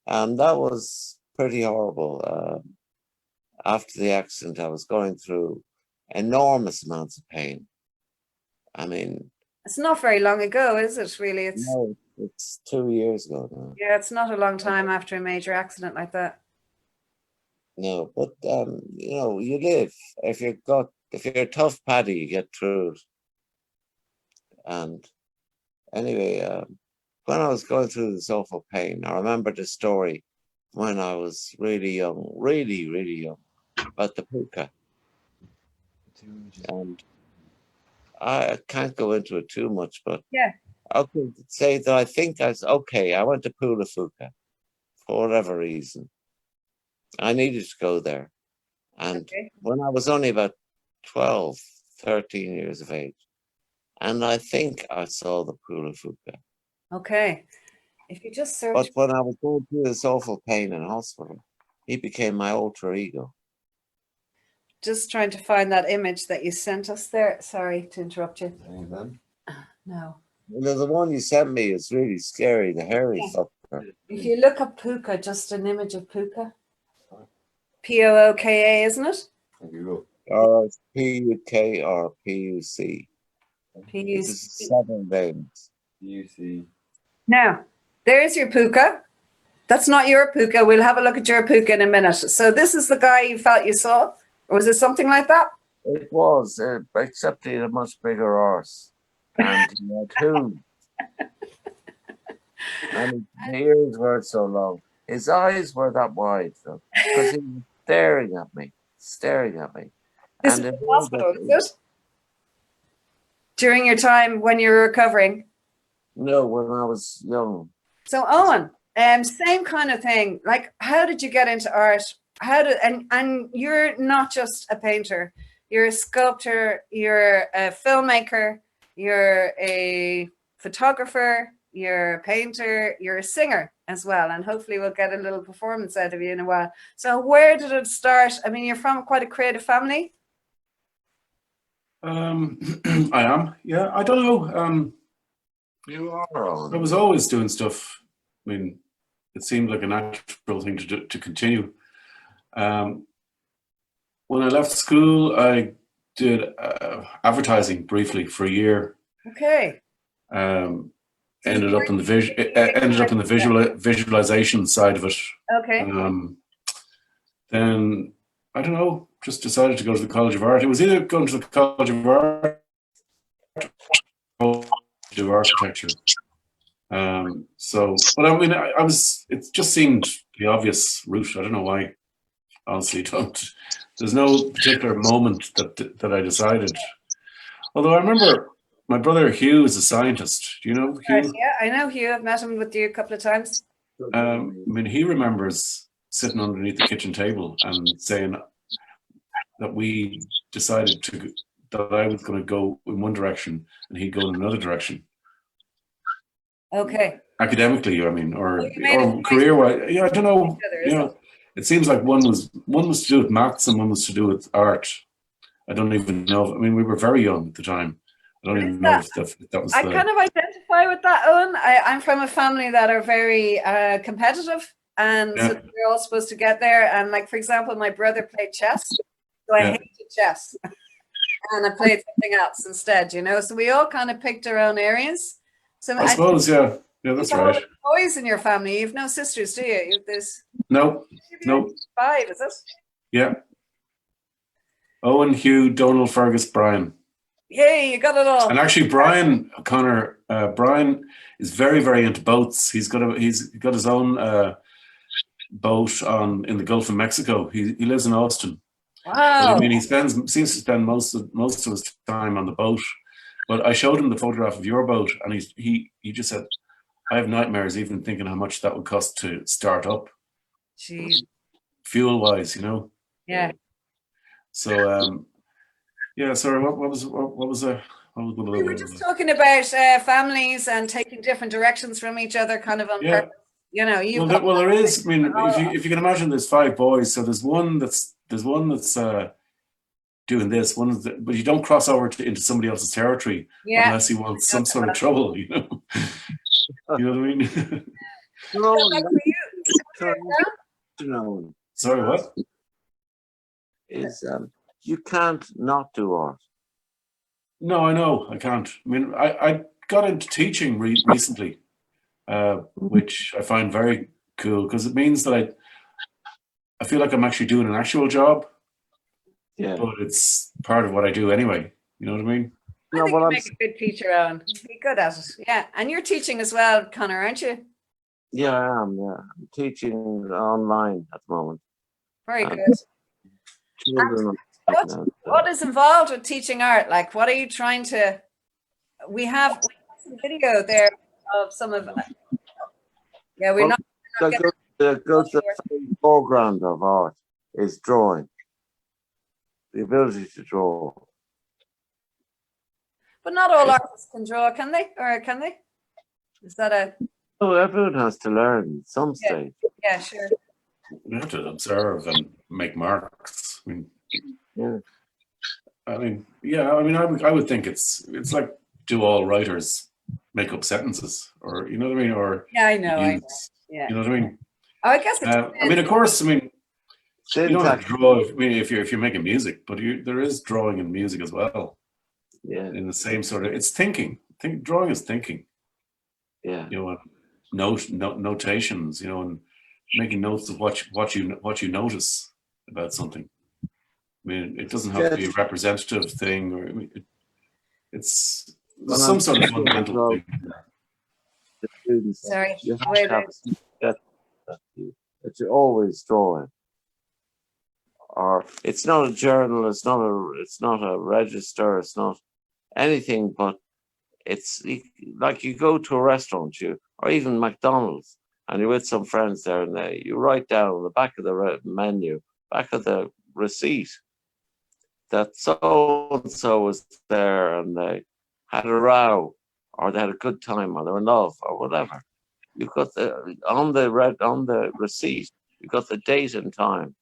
And that was pretty horrible. After the accident, I was going through enormous amounts of pain. I mean, it's not very long ago, is it? Really, it's 2 years ago now. Yeah, it's not a long time after a major accident like that. No, but you know, you live. If you're a tough paddy, you get through it. And anyway, when I was going through this awful pain, I remember the story when I was really young, really, really young, about the puka. And I can't go into it too much, but I could say that I think I went to Pula Fuka for whatever reason. I needed to go there. And when I was only about 12, 13 years of age, and I think I saw the Pula Fuka. Okay. If you just search. But when I was going through this awful pain in hospital, he became my alter ego. Just trying to find that image that you sent us there. Sorry to interrupt you. No. Well, the one you sent me is really scary, the hairy fucker. If you look up puka, just an image of puka. P-O-O-K-A, isn't it? Or P-U-K or P-U-C. P-U-C. This is 7 names. P-U-C. Now, there's your puka. That's not your puka. We'll have a look at your puka in a minute. So this is the guy you felt you saw? Or was it something like that? It was, except he had a much bigger arse. And he had hooves. And his ears weren't so long. His eyes were that wide, though, because he was staring at me. This is hospital, is it? During your time when you were recovering? No, when I was young. So, Eoin, same kind of thing. Like, how did you get into art? And you're not just a painter. You're a sculptor. You're a filmmaker. You're a photographer. You're a painter. You're a singer as well. And hopefully we'll get a little performance out of you in a while. So where did it start? I mean, you're from quite a creative family. I am. Yeah, I don't know. You are. I was always doing stuff. I mean, it seemed like a natural thing to continue. When I left school, I did advertising briefly for a year. Okay. Ended up in the visualization side of it. Okay. Then I don't know. Just decided to go to the College of Art. It was either going to the College of Art or to do architecture. But I mean, it just seemed the obvious route. I don't know why. Honestly, there's no particular moment that I decided. Although I remember my brother Hugh is a scientist. Do you know Hugh? Yeah, I know Hugh. I've met him with you a couple of times. I mean, he remembers sitting underneath the kitchen table and saying that we decided that I was going to go in one direction and he'd go in another direction. Okay. Academically, I mean, or career-wise. Yeah, I don't know. Yeah, it seems like one was to do with maths and one was to do with art. I don't even know. I mean, we were very young at the time. I don't even know if that was. I kind of identify with that, Owen. I'm from a family that are very competitive, and so we're all supposed to get there. And like, for example, my brother played chess, so I hated chess, and I played something else instead. You know, so we all kind of picked our own areas. So I suppose, yeah, that's right. Boys in your family, you've no sisters, do you? There's no. 5, is it? Yeah. Owen, Hugh, Donald, Fergus, Brian. Yay, you got it all. And actually, Brian, Connor, Brian is very, very into boats. He's got his own boat in the Gulf of Mexico. He lives in Austin. Wow. But, I mean, he seems to spend most of his time on the boat. But I showed him the photograph of your boat, and he just said, "I have nightmares even thinking how much that would cost to start up." Jeez. Fuel wise, you know. Yeah. So yeah. Sorry, what was we were just talking about families and taking different directions from each other, kind of on purpose. You know, well, there is. I mean, if you can imagine, there's 5 boys, so there's one that's doing this, but you don't cross over into somebody else's territory unless you want some sort of trouble. You know, you know what I mean? Sorry, what? Is you can't not do art. No, I know I can't. I mean, I got into teaching recently, which I find very cool because it means that I feel like I'm actually doing an actual job. Yeah. But it's part of what I do anyway. You know what I mean? I think you make a good teacher, Owen. Be good at it. Yeah. And you're teaching as well, Connor, aren't you? Yeah, I am. Yeah. I'm teaching online at the moment. Very good. Children. What is involved with teaching art? Like, what are you trying to... We have some video there of some of... Yeah, we're not... The foreground of art is drawing. The ability to draw. But not all artists can draw, can they? Or can they? Is that a... Oh, everyone has to learn at some stage. Yeah, sure. You have to observe and make marks. I mean, yeah. I mean, I would think it's like, do all writers make up sentences, or you know what I mean, or yeah, I know. Yeah, you know what I mean. Oh, I guess. I mean, of course. I mean, you don't have to draw. I mean, if you're making music, but there is drawing in music as well. Yeah. In the same sort of, it's thinking. Drawing is thinking. Yeah. You know, notations. You know, and making notes of what you notice about something. I mean, it doesn't have to be a representative thing, or I mean, it's some sort of fundamental thing. Sorry, it's always drawing. Or it's not a journal, it's not a register, it's not anything, but it's like you go to a restaurant, or even McDonald's, and you're with some friends there, and you write down on the back of the menu, back of the receipt, that so and so was there, and they had a row, or they had a good time, or they were in love, or whatever. You've got on the receipt, you've got the date and time.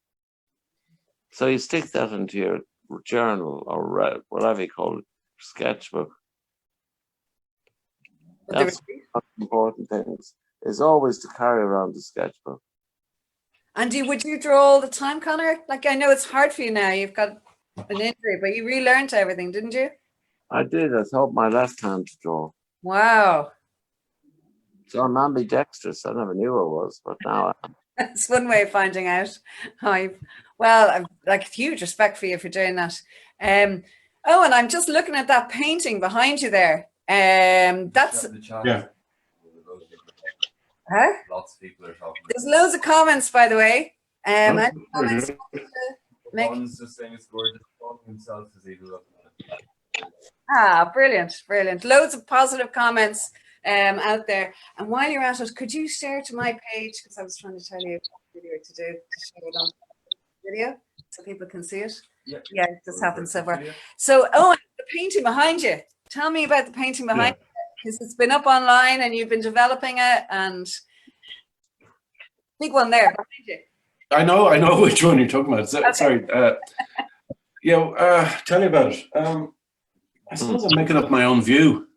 So you stick that into your journal or whatever you call it, sketchbook. That's one of the important things, is always to carry around the sketchbook. And would you draw all the time, Connor? Like, I know it's hard for you now. You've got an injury, but you relearned everything, didn't you? I did. I taught my left hand to draw. Wow. So I'm ambidextrous. I never knew I was, but now I am. That's one way of finding out. I've like huge respect for you for doing that. Oh, and I'm just looking at that painting behind you there. That's yeah. Huh? Lots of people are talking. There's loads of comments, by the way. Any comments One's just saying it's gorgeous. Himself is even looking at it. Ah, brilliant, brilliant. Loads of positive comments out there. And while you're at it, could you share to my page, because I was trying to tell you what video to do, to share it on video so people can see it. Yeah, it just happens somewhere. So, the painting behind you. Tell me about the painting behind you, because it's been up online and you've been developing it, and big one there behind you. I know which one you're talking about. Okay. Sorry. Tell you about it. I suppose I'm making up my own view.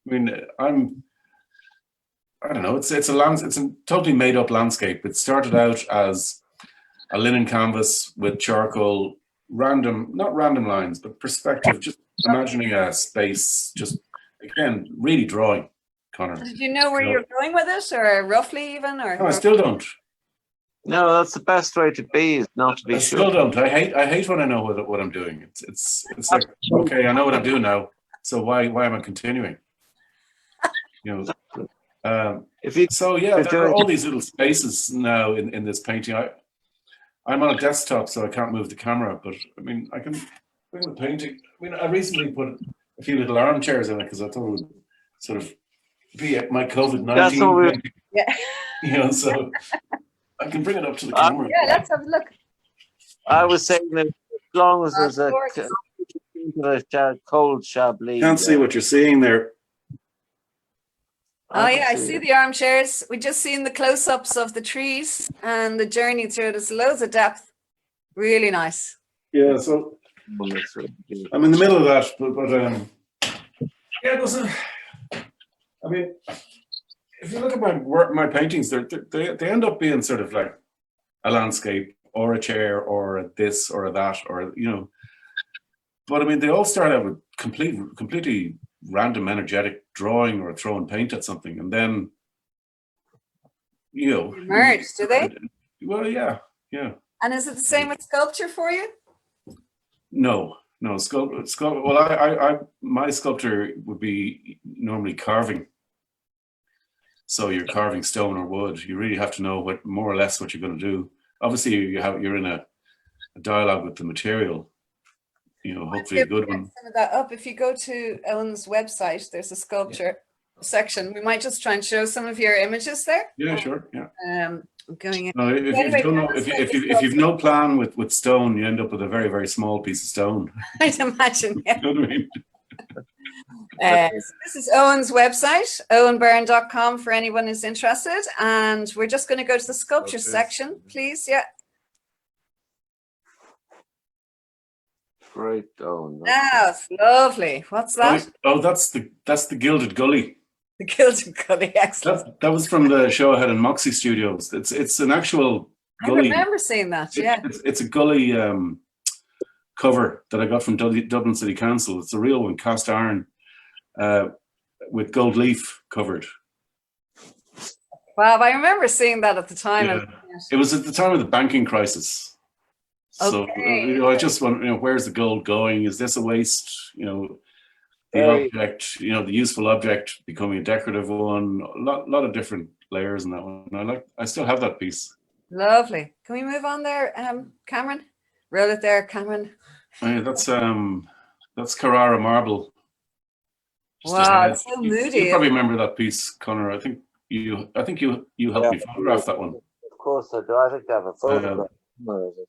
I mean, I don't know. It's a totally made up landscape. It started out as a linen canvas with charcoal, not random lines, but perspective. Just imagining a space. Just again, really drawing, Connor. Did you know where you're going with it, or roughly even, or? No, I still don't. No, that's the best way to be, is not to be I sure. still don't. I hate when I know what I'm doing. It's like, okay, I know what I'm doing now. So why am I continuing? You know. There are all these little spaces now in this painting. I'm on a desktop, so I can't move the camera. But I mean, I can bring the painting. I mean, I recently put a few little armchairs in it because I thought it would sort of be my COVID-19 painting. Yeah. So I can bring it up to the camera. Yeah, let's have a look. I was saying that as long as there's a cold Chablis. Can't see what you're seeing there. Oh yeah, I see the armchairs. We just seen the close-ups of the trees and the journey through. There's loads of depth. Really nice. Yeah, so I'm in the middle of that, but yeah, it doesn't. I mean, if you look at my paintings, they end up being sort of like a landscape or a chair or a this or a that or But I mean, they all start out with completely random, energetic drawing or throwing paint at something, and then merge. Do they? Well, yeah. And is it the same with sculpture for you? No. Sculpture. Well, my sculpture would be normally carving. So you're carving stone or wood. You really have to know more or less what you're going to do. Obviously, you're in a dialogue with the material. Hopefully a good one. Some of that up. If you go to Eoin's website, there's a sculpture section. We might just try and show some of your images there. Yeah, sure. Yeah. Going in. No, if you've no plan with stone, you end up with a very, very small piece of stone. I'd imagine. Yeah. You know what I mean? So this is Eoin's website, owenbyrne.com, for anyone who's interested. And we're just going to go to the sculpture section, please. Yeah. Great, Owen. That's lovely. What's that? Oh, that's the Gilded Gully. The Gilded Gully, excellent. That was from the show I had in Moxie Studios. It's an actual gully. I remember seeing that. Yeah. It's a gully cover that I got from Dublin City Council. It's a real one, cast iron, with gold leaf covered. Wow, I remember seeing that at the time. Yeah. It was at the time of the banking crisis. So I just wonder, where's the gold going? Is this a waste? The object, the useful object becoming a decorative one. A lot of different layers in that one. I still have that piece. Lovely. Can we move on there, Cameron? Roll it there, Cameron. Yeah, that's Carrara marble. Wow, it's so moody. You probably remember that piece, Connor. I think you helped me photograph that one. Of course I do. I think I have a photograph. Where is it?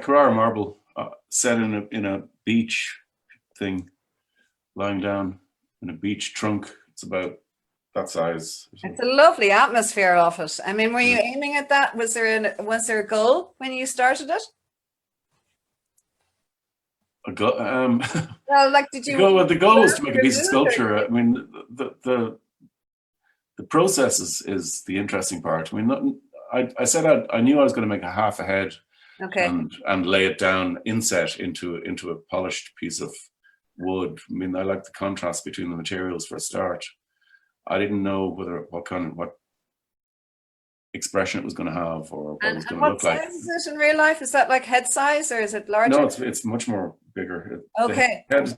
Carrara marble, set in a beach thing, lying down in a beach trunk. It's about that size. It's a lovely atmosphere of it. I mean, were you aiming at that? Was there a goal when you started it? Well, did you? The goal was to make a piece of sculpture. I mean, the process is the interesting part. I mean, I set out. I knew I was going to make a half a head, and lay it down inset into a polished piece of wood. I mean, I like the contrast between the materials for a start. I didn't know what expression it was going to have or what it was going to look like. What size is it in real life? Is that like head size or is it larger? No, it's much more bigger. Okay. The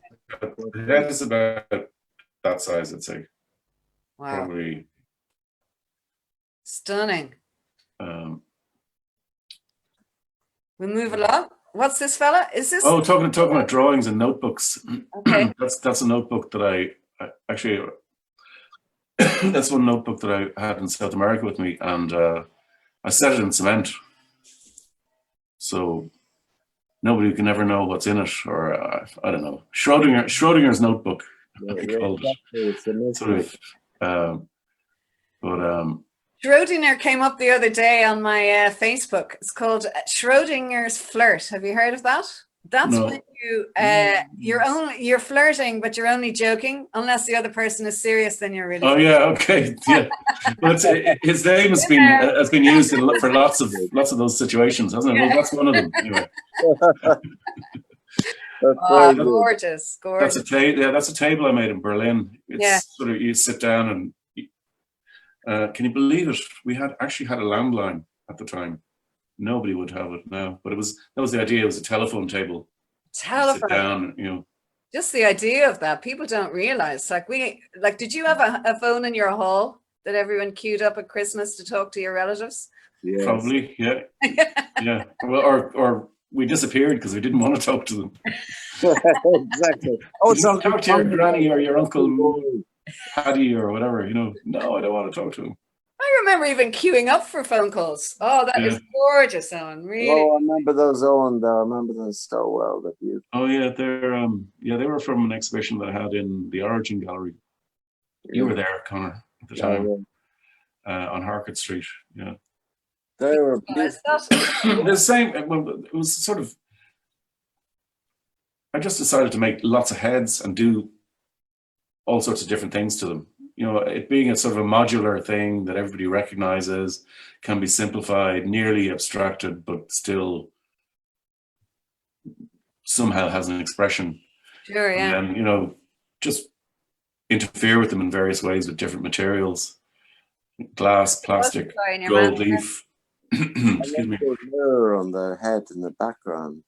head is about that size, I'd say. Wow. Probably. Stunning. We move along. What's this fella? Is this? Oh, talking about drawings and notebooks. Okay. That's a notebook that I actually. That's one notebook that I had in South America with me, and I set it in cement, so nobody can ever know what's in it, or I don't know. Schrodinger's notebook. I called it. Sort of, Schrodinger came up the other day on my Facebook. It's called Schrodinger's flirt. Have you heard of that? That's No. when you're flirting, but you're only joking. Unless the other person is serious, then you're really. Oh yeah, okay, yeah. But his name has been used for lots of those situations, hasn't it? Well, that's one of them. Anyway. Gorgeous. That's a table I made in Berlin. It's sort of, you sit down and can you believe it? We actually had a landline at the time. Nobody would have it now, but that was the idea. It was a telephone table. Telephone. Sit down, you know. Just the idea of that, people don't realize. Did you have a phone in your hall that everyone queued up at Christmas to talk to your relatives? Yes. Probably, yeah, yeah. Well, or we disappeared because we didn't want to talk to them. Exactly. Oh, don't talk to your granny or your uncle Paddy or whatever. You know, no, I don't want to talk to him. I remember even queuing up for phone calls. Oh, that is gorgeous, Owen. Really. Oh, I remember those, Owen. I remember those so well. That you. Oh yeah, they were from an exhibition that I had in the Origin Gallery. You were there, Connor, at the time, on Harcourt Street. Yeah. They were the same. It was sort of. I just decided to make lots of heads and do all sorts of different things to them. You know, it being a sort of a modular thing that everybody recognizes, can be simplified, nearly abstracted, but still somehow has an expression. Sure, yeah. And then, you know, just interfere with them in various ways with different materials. Glass, plastic, gold leaf. Excuse me. Mirror on the head in the background.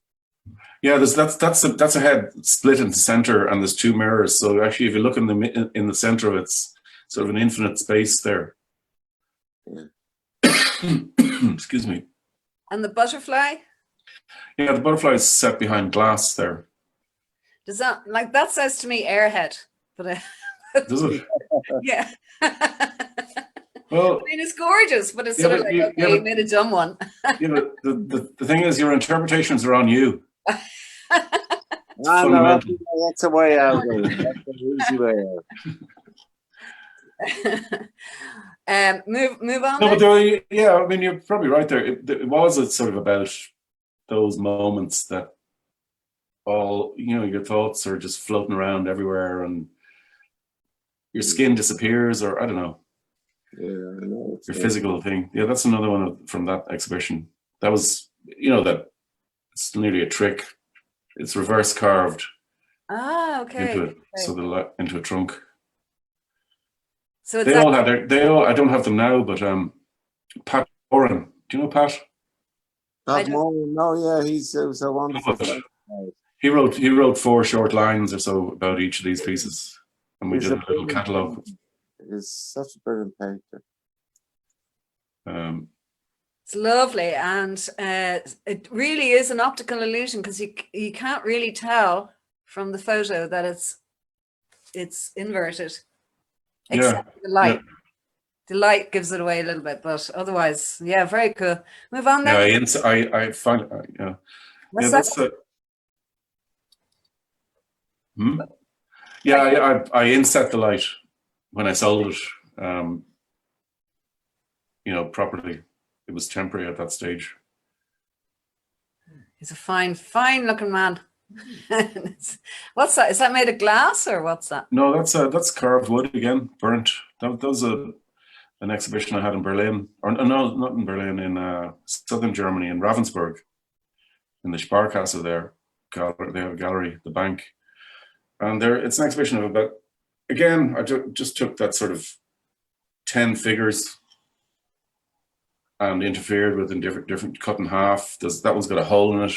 Yeah, that's a head split into center, and there's two mirrors. So actually, if you look in the center, it's sort of an infinite space there. Yeah. Excuse me. And the butterfly? Yeah, the butterfly is set behind glass there. Does that says to me airhead, but does it? Yeah. Well, I mean, it's gorgeous, but it's sort of like, you made a dumb one. Yeah, but the thing is, your interpretations are on you. No, that's a way out. That's an easy way out. Move on. No, but yeah, I mean, you're probably right there. It was sort of about those moments that all, you know, your thoughts are just floating around everywhere, and your skin disappears, or I don't know. Yeah, I know. Your physical thing. Yeah, that's another one from that exhibition. That was, you know, that it's nearly a trick. It's reverse carved. Ah, okay. Into a trunk. So they all had I don't have them now, but Pat Moran. Do you know Pat? Pat Moran. No, yeah, he's a wonderful guy. He wrote 4 short lines or so about each of these pieces, and we did a little catalogue. He's such a brilliant painter. It's lovely, and it really is an optical illusion, because you can't really tell from the photo that it's inverted, except the light. Yeah. The light gives it away a little bit, but otherwise, yeah, very cool. Move on then. Yeah, I find yeah. What's that? Yeah, I inset the light when I sold it, you know, properly. It was temporary at that stage. He's a fine looking man. What's that? Is that made of glass, or what's that? No, that's carved wood again, burnt. That was an exhibition I had in Berlin, or no, not in Berlin, in southern Germany, in Ravensburg, in the Sparkasse there. They have a gallery, the bank, and it's an exhibition of about. Again, I just took that sort of 10 figures and interfered with in different cut in half. That one's got a hole in it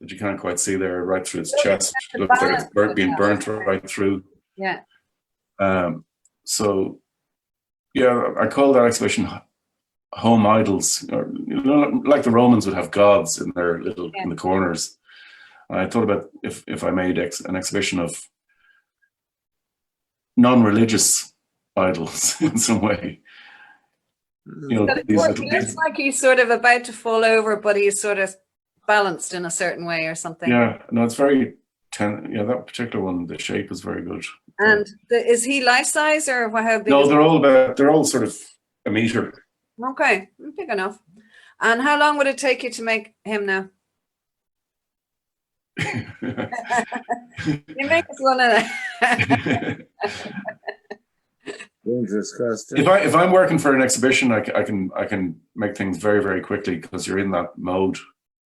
that you can't quite see there, right through its chest. It looks like it's being burnt right through. Yeah. So, yeah, I call that exhibition Home Idols. Or, you know, like the Romans would have gods in their little in the corners. And I thought about if I made an exhibition of non-religious idols in some way. You know, he looks like he's sort of about to fall over, but he's sort of balanced in a certain way or something. Yeah, no, it's very that particular one, the shape is very good. And is he life size, or how big? No, they're all sort of a meter. Okay, big enough. And how long would it take you to make him now? You make us one of them. Dangerous question. If I'm working for an exhibition, I can make things very, very quickly because you're in that mode.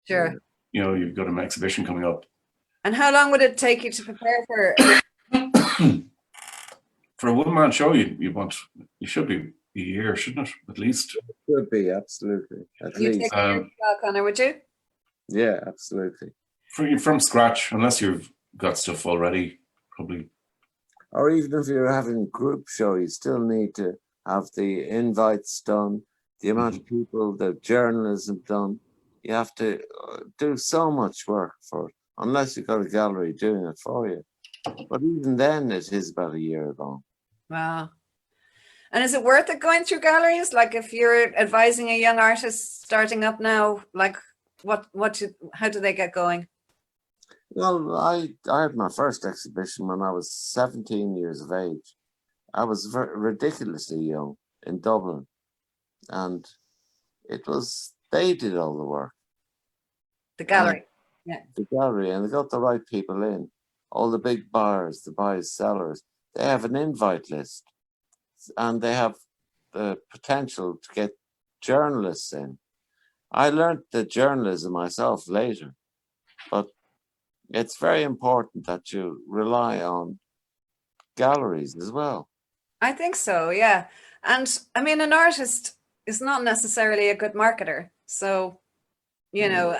Sure. You know, you've got an exhibition coming up. And how long would it take you to prepare for? For a one-man show, you should be a year, shouldn't it? At least. Could be, absolutely. At You least. take a year, Connor, would you? Yeah, absolutely. From scratch, unless you've got stuff already, probably. Or even if you're having a group show, you still need to have the invites done, the amount of people, the journalism done. You have to do so much work for it, unless you've got a gallery doing it for you. But even then, it is about a year long. Wow. And is it worth it going through galleries? Like if you're advising a young artist starting up now, like how do they get going? Well, I had my first exhibition when I was 17 years of age. I was ridiculously young in Dublin. And they did all the work. The gallery. Yeah. The gallery, and they got the right people in. All the big buyers, the buyers, sellers, they have an invite list. And they have the potential to get journalists in. I learned the journalism myself later, but it's very important that you rely on galleries as well. I think so, yeah. And I mean, an artist is not necessarily a good marketer. So, you know,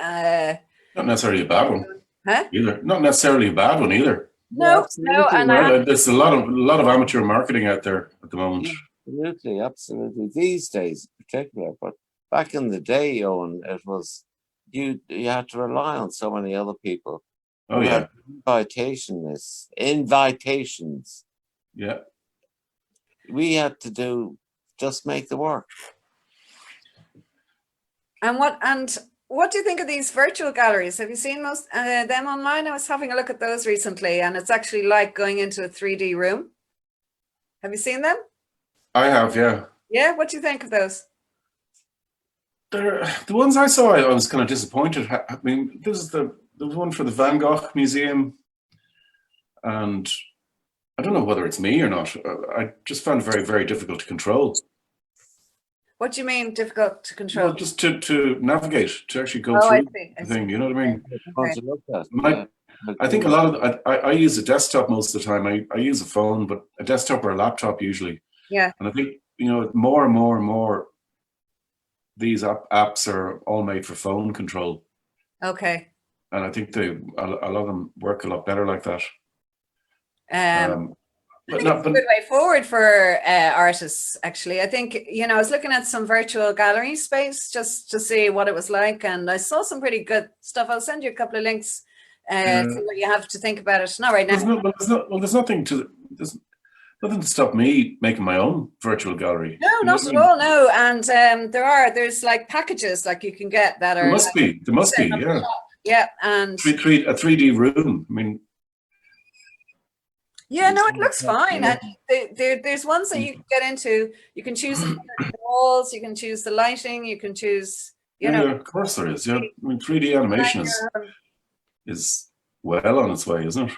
not necessarily a bad one. Huh? Either. Not necessarily a bad one either. No, and there's a lot of amateur marketing out there at the moment. Yeah, absolutely. These days, in particular, but back in the day, Eoin, it was you had to rely on so many other people. Oh yeah, invitations. Yeah, we had to just make the work. And what do you think of these virtual galleries? Have you seen most them online? I was having a look at those recently, and it's actually like going into a 3D room. Have you seen them? I have, yeah. Yeah, what do you think of those? The ones I saw, I was kind of disappointed. I mean, there was one for the Van Gogh Museum, and I don't know whether it's me or not. I just found it very, very difficult to control. What do you mean difficult to control? Well, just to navigate, to actually go through the thing. You know what I mean? Okay. I think a lot of I use a desktop most of the time. I use a phone, but a desktop or a laptop usually. Yeah. And I think more and more and more, these apps are all made for phone control. Okay. And I think a lot of them work a lot better like that. I think it's a good way forward for artists, actually. I think, I was looking at some virtual gallery space just to see what it was like, and I saw some pretty good stuff. I'll send you a couple of links, see what you have to think about it. Not right now. There's nothing to stop me making my own virtual gallery. No, not at all, no. And there's like packages like you can get that are... There must be, yeah. Yeah, and... a 3D room, I mean... Yeah, no, it looks fine. And there's ones that you can get into. You can choose the walls, you can choose the lighting, you can choose, Yeah, of course there is. Yeah, I mean, 3D animation is well on its way, isn't it?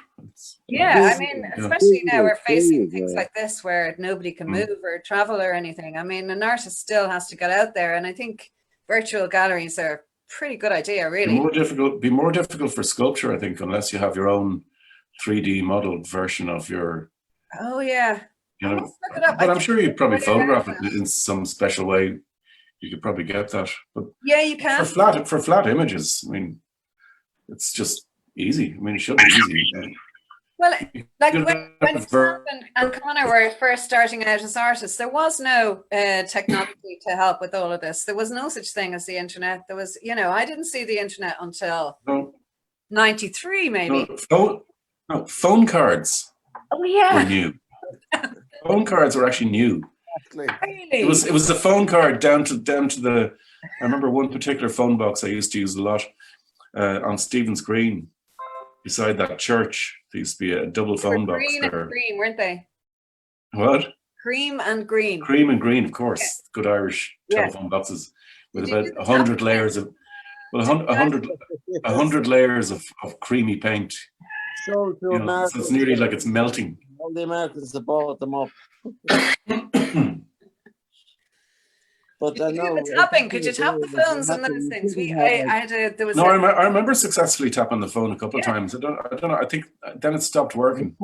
I mean, especially now we're facing things like this where nobody can move or travel or anything. I mean, an artist still has to get out there, and I think virtual galleries are a pretty good idea, really. Be more difficult for sculpture, I think, unless you have your own 3D modeled version of your... Oh, yeah. But I'm sure you'd probably photograph it in some special way. You could probably get that. But yeah, you can. For flat images, I mean, it's just easy. I mean, it should be easy. Well, like when Sam and Connor were first starting out as artists, there was no technology to help with all of this. There was no such thing as the internet. There was, I didn't see the internet until 93, maybe. No, phone cards. Oh, yeah. Were new. Phone cards were actually new. Really? It was the phone card down to the. I remember one particular phone box I used to use a lot on Stephen's Green, beside that church. There used to be a double phone box there. Green, weren't they? What? Cream and green. Cream and green, of course. Good Irish telephone boxes with Did you about do the 100 tapping? layers of, well, 100 layers of creamy paint. So, You know, so it's nearly like it's melting. All the Americans have bought them up. But Did you do the tapping? Could you tap the phones and those things? No, I remember successfully tapping the phone a couple of times. I don't know. I think then it stopped working.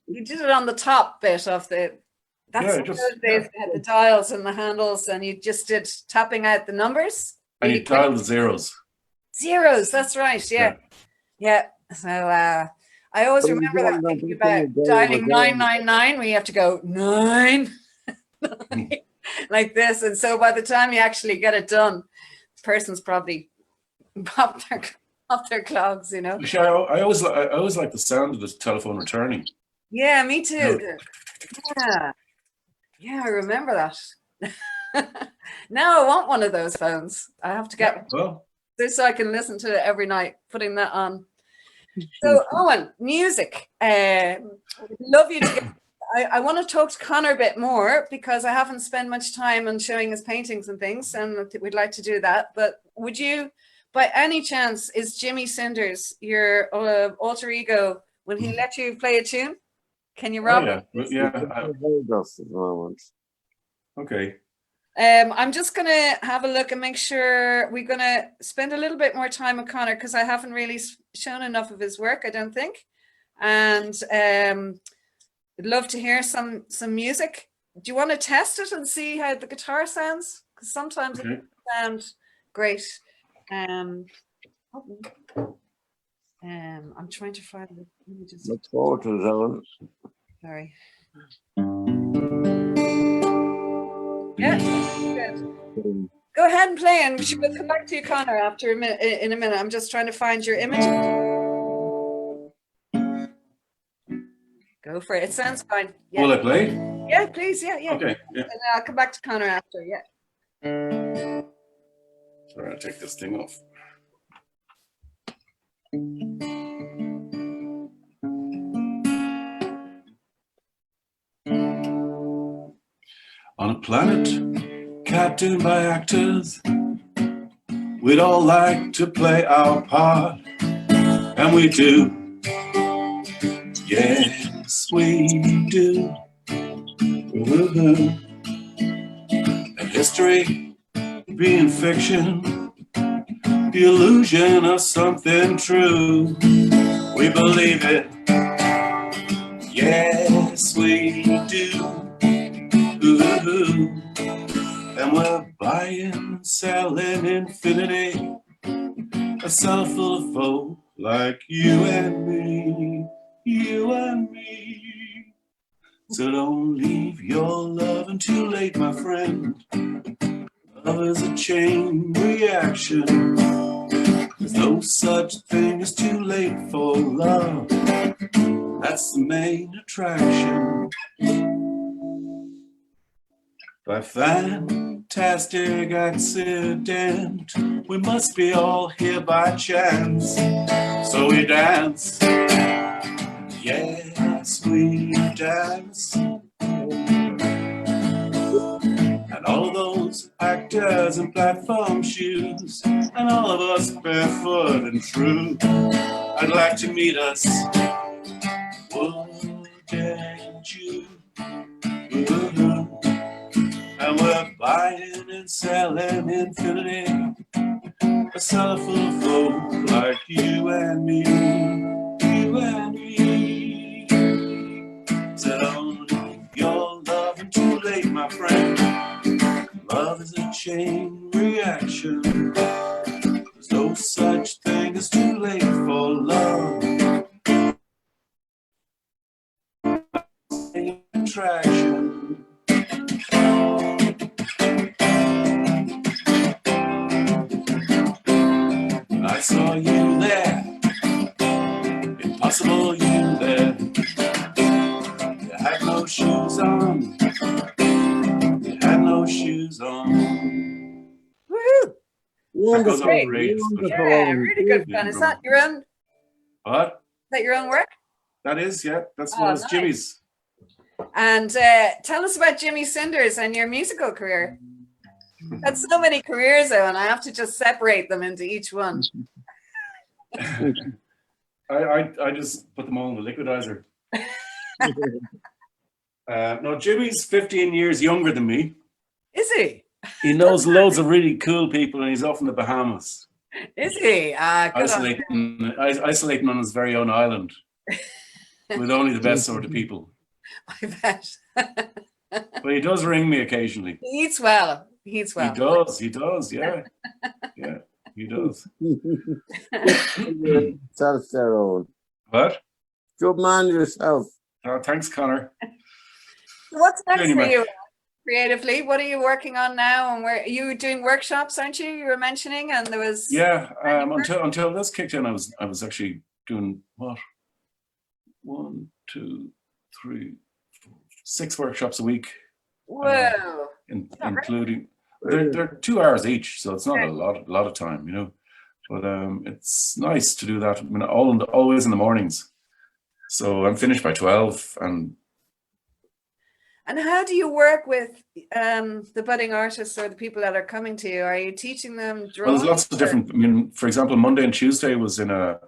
You did it on the top bit of the. That's those days they had the dials and the handles, and you just did tapping out the numbers. And you dialed the zeros. Zeros, that's right. Yeah. So I always remember that thinking about dialing 999, where you have to go 9 like this, and so by the time you actually get it done, the person's probably popped their clogs, you know. I always like the sound of the telephone returning. Yeah, me too. Yeah, I remember that. Now I want one of those phones. I have to get this so I can listen to it every night, putting that on. So, Eoin, music. Love you to get. I want to talk to Conor a bit more because I haven't spent much time on showing his paintings and things, and we'd like to do that. But would you, by any chance, is Jimmy Cinders your alter ego when he let you play a tune? Can you rob it? Yeah. Okay. I'm just going to have a look and make sure we're going to spend a little bit more time with Conor because I haven't really shown enough of his work, I don't think. And I'd love to hear some music. Do you want to test it and see how the guitar sounds? Because sometimes it doesn't sound great. I'm trying to find it. Let me just look forward to it, Eoin. Sorry. Yeah, good. Go ahead and play, and we'll come back to you, Conor, after in a minute. I'm just trying to find your image. Go for it. It sounds fine. Yeah. Will I play? Yeah, please. Yeah. Okay. Yeah. And I'll come back to Conor after. Yeah. Sorry, I'll take this thing off. On a planet captained by actors, we'd all like to play our part, and we do. Yes, we do. And history being fiction, the illusion of something true. We believe it. Yes, we do. And we're buying and selling infinity, a cellar full of folk like you and me, you and me. So don't leave your loving too late, my friend. Love is a chain reaction. There's no such thing as too late for love. That's the main attraction. By fantastic accident, we must be all here by chance. So we dance. Yes, we dance. And all of those actors in platform shoes, and all of us barefoot and true, I'd like to meet us. Wouldn't you? Ooh. And we're buying and selling infinity, a cellar full of folk like you and me, you and me. So don't leave your loving too late, my friend. Love is a chain reaction. There's no such thing as too late for love. Attraction. I saw you there, impossible you there. You had no shoes on, you had no shoes on. Woohoo! Wonderful. Yeah, really good fun. Is that your own? What? Is that your own work? That is, yeah. That's one of nice. Jimmy's. And tell us about Jimmy Cinders and your musical career. Had so many careers, and I have to just separate them into each one. I just put them all in the liquidizer. No, Jimmy's 15 years younger than me. Is he? He knows loads of really cool people, and he's off in the Bahamas. Is he? Good Isolating on his very own island with only the best sort of people. I bet. But he does ring me occasionally. He eats well. He eats well. He does, yeah. Yeah, he does. Yourself there, Owen. What? Good man yourself. Oh, thanks, Connor. What's next Anyway. for you creatively? What are you working on now? And where you were doing workshops, aren't you? You were mentioning, and there was until this kicked in, I was actually doing what? 1, 2, 3, 4, 6 workshops a week. Whoa. Including they're 2 hours each, so it's not a lot of time, you know. But it's nice to do that. I mean, always in the mornings. So I'm finished by 12. And how do you work with the budding artists or the people that are coming to you? Are you teaching them drawing? Well, there's lots of different. I mean, for example, Monday and Tuesday was in a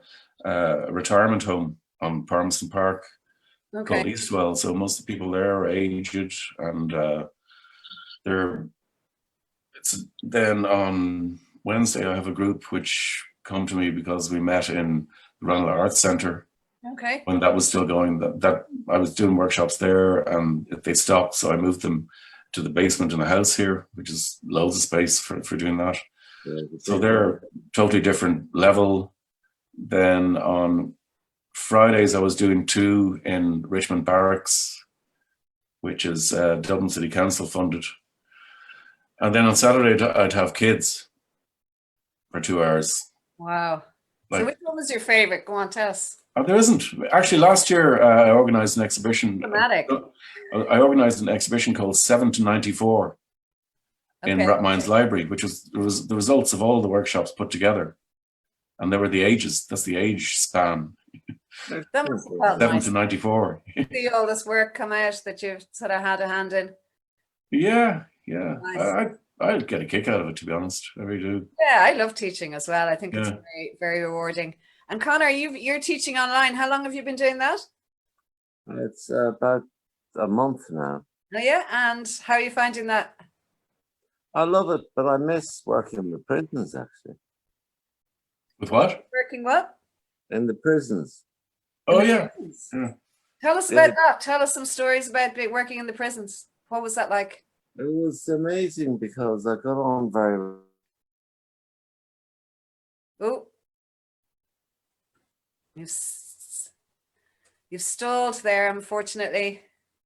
retirement home on Palmerston Park called Eastwell. So most of the people there are aged, and then on Wednesday I have a group which come to me because we met in the Ranelagh Arts Centre. Okay. When that was still going, that I was doing workshops there, and they stopped, so I moved them to the basement in the house here, which is loads of space for doing that. Yeah, so they're totally different level. Then on Fridays I was doing 2 in Richmond Barracks, which is Dublin City Council funded. And then on Saturday I'd have kids for 2 hours. Wow. So which one was your favorite? Go on, tell us. There isn't. Actually, last year I organised an exhibition. Dramatic. I organised an exhibition called 7 to 94 in Rathmines Library, which was the results of all the workshops put together. And they were the ages. That's the age span. 7 to 94. See all this work come out that you've sort of had a hand in. Yeah. Nice. I'd get a kick out of it, to be honest. I really do. Yeah, I love teaching as well. I think it's very, very rewarding. And Connor, you're teaching online. How long have you been doing that? It's about a month now. Oh yeah, and how are you finding that? I love it, but I miss working in the prisons, actually. With what? Working what? In the prisons. Oh yeah. Tell us about that. Tell us some stories about working in the prisons. What was that like? It was amazing because I got on very well. Oh. You've stalled there, unfortunately.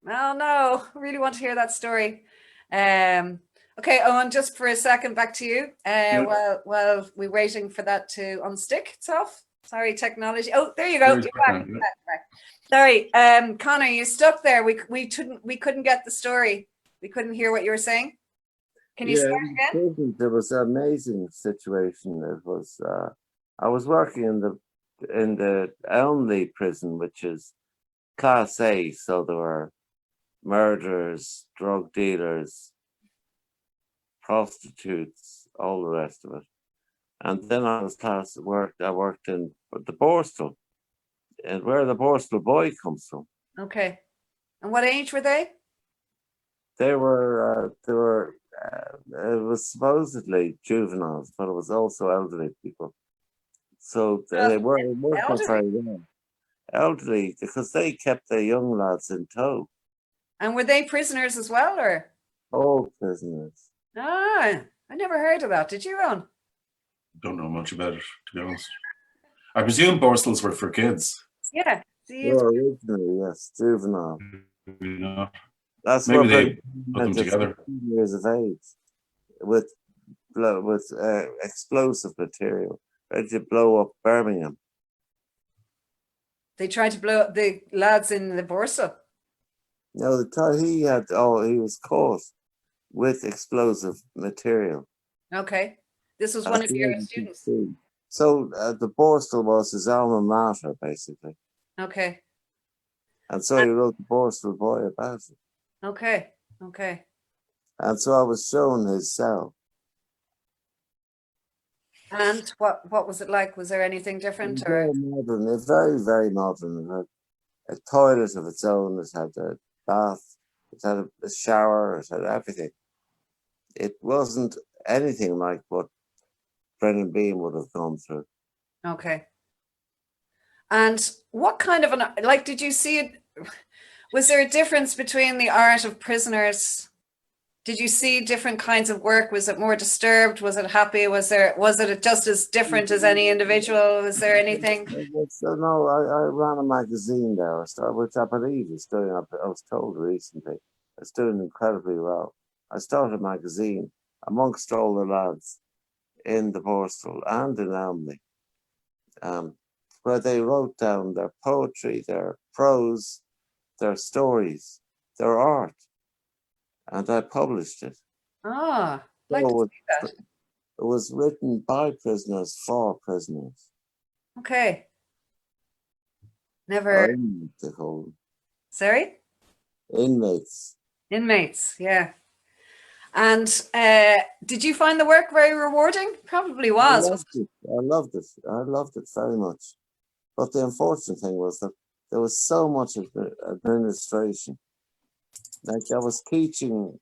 Oh no, I really want to hear that story. Okay, Owen, just for a second, back to you. While we're waiting for that to unstick itself. Sorry, technology. Oh, there you go. You're back. Sorry, Connor, you stuck there. We couldn't get the story. We couldn't hear what you were saying. Can you start again? There was an amazing situation. It was I was working in the Elmley prison, which is Class A, so there were murderers, drug dealers, prostitutes, all the rest of it. And then I worked in the Borstal, and where the Borstal boy comes from. Okay. And what age were they? They were it was supposedly juveniles, but it was also elderly people. So they weren't very well. Elderly, because they kept the young lads in tow. And were they prisoners as well, or? All prisoners. Ah, I never heard of that. Did you, Ron? Don't know much about it, to be honest. I presume Borstals were for kids. Yeah. Originally, yes, juvenile. Maybe not. That's maybe what they put them together. 15 years of age with explosive material, ready to blow up Birmingham. They tried to blow up the lads in the Borsa. No, he was caught with explosive material. Okay. This was one of your students. So the Borstal was his alma mater, basically. Okay. And so he wrote The Borstal Boy about it. Okay. Okay. And so I was shown his cell. And what was it like? Was there anything different or? Very modern, very, very modern. It had a toilet of its own, it had a bath, it had a shower, it had everything. It wasn't anything like what Brennan Bean would have gone through. Okay. And what kind of like, did you see it? Was there a difference between the art of prisoners? Did you see different kinds of work? Was it more disturbed? Was it happy? Was it just as different as any individual? Was there anything? No, I ran a magazine there, which I believe is doing, I was told recently, it's doing incredibly well. I started a magazine amongst all the lads in the Borstal and in Elmley, where they wrote down their poetry, their prose, their stories, their art, and I published it. Ah, like to see that. It was written by prisoners for prisoners. Okay. Never. They call them. Sorry? Inmates. Inmates, yeah. And did you find the work very rewarding? Probably was. I loved it. I loved it very much. But the unfortunate thing was that there was so much administration. Like I was teaching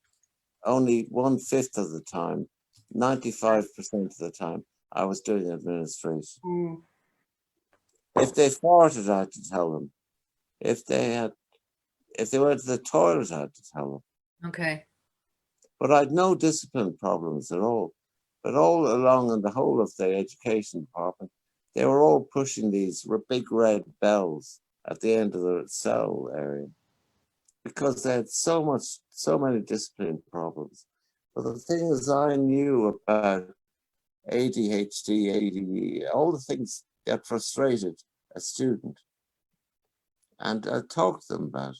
only 1/5 of the time, 95% of the time, I was doing administration. Mm. If they farted, I had to tell them. If they went to the toilet, I had to tell them. Okay. But I had no discipline problems at all. But all along in the whole of the education department, they were all pushing these big red bells at the end of the cell area because they had so many discipline problems. But the thing is, I knew about ADHD, ADD, all the things that frustrated a student. And I talked to them about it.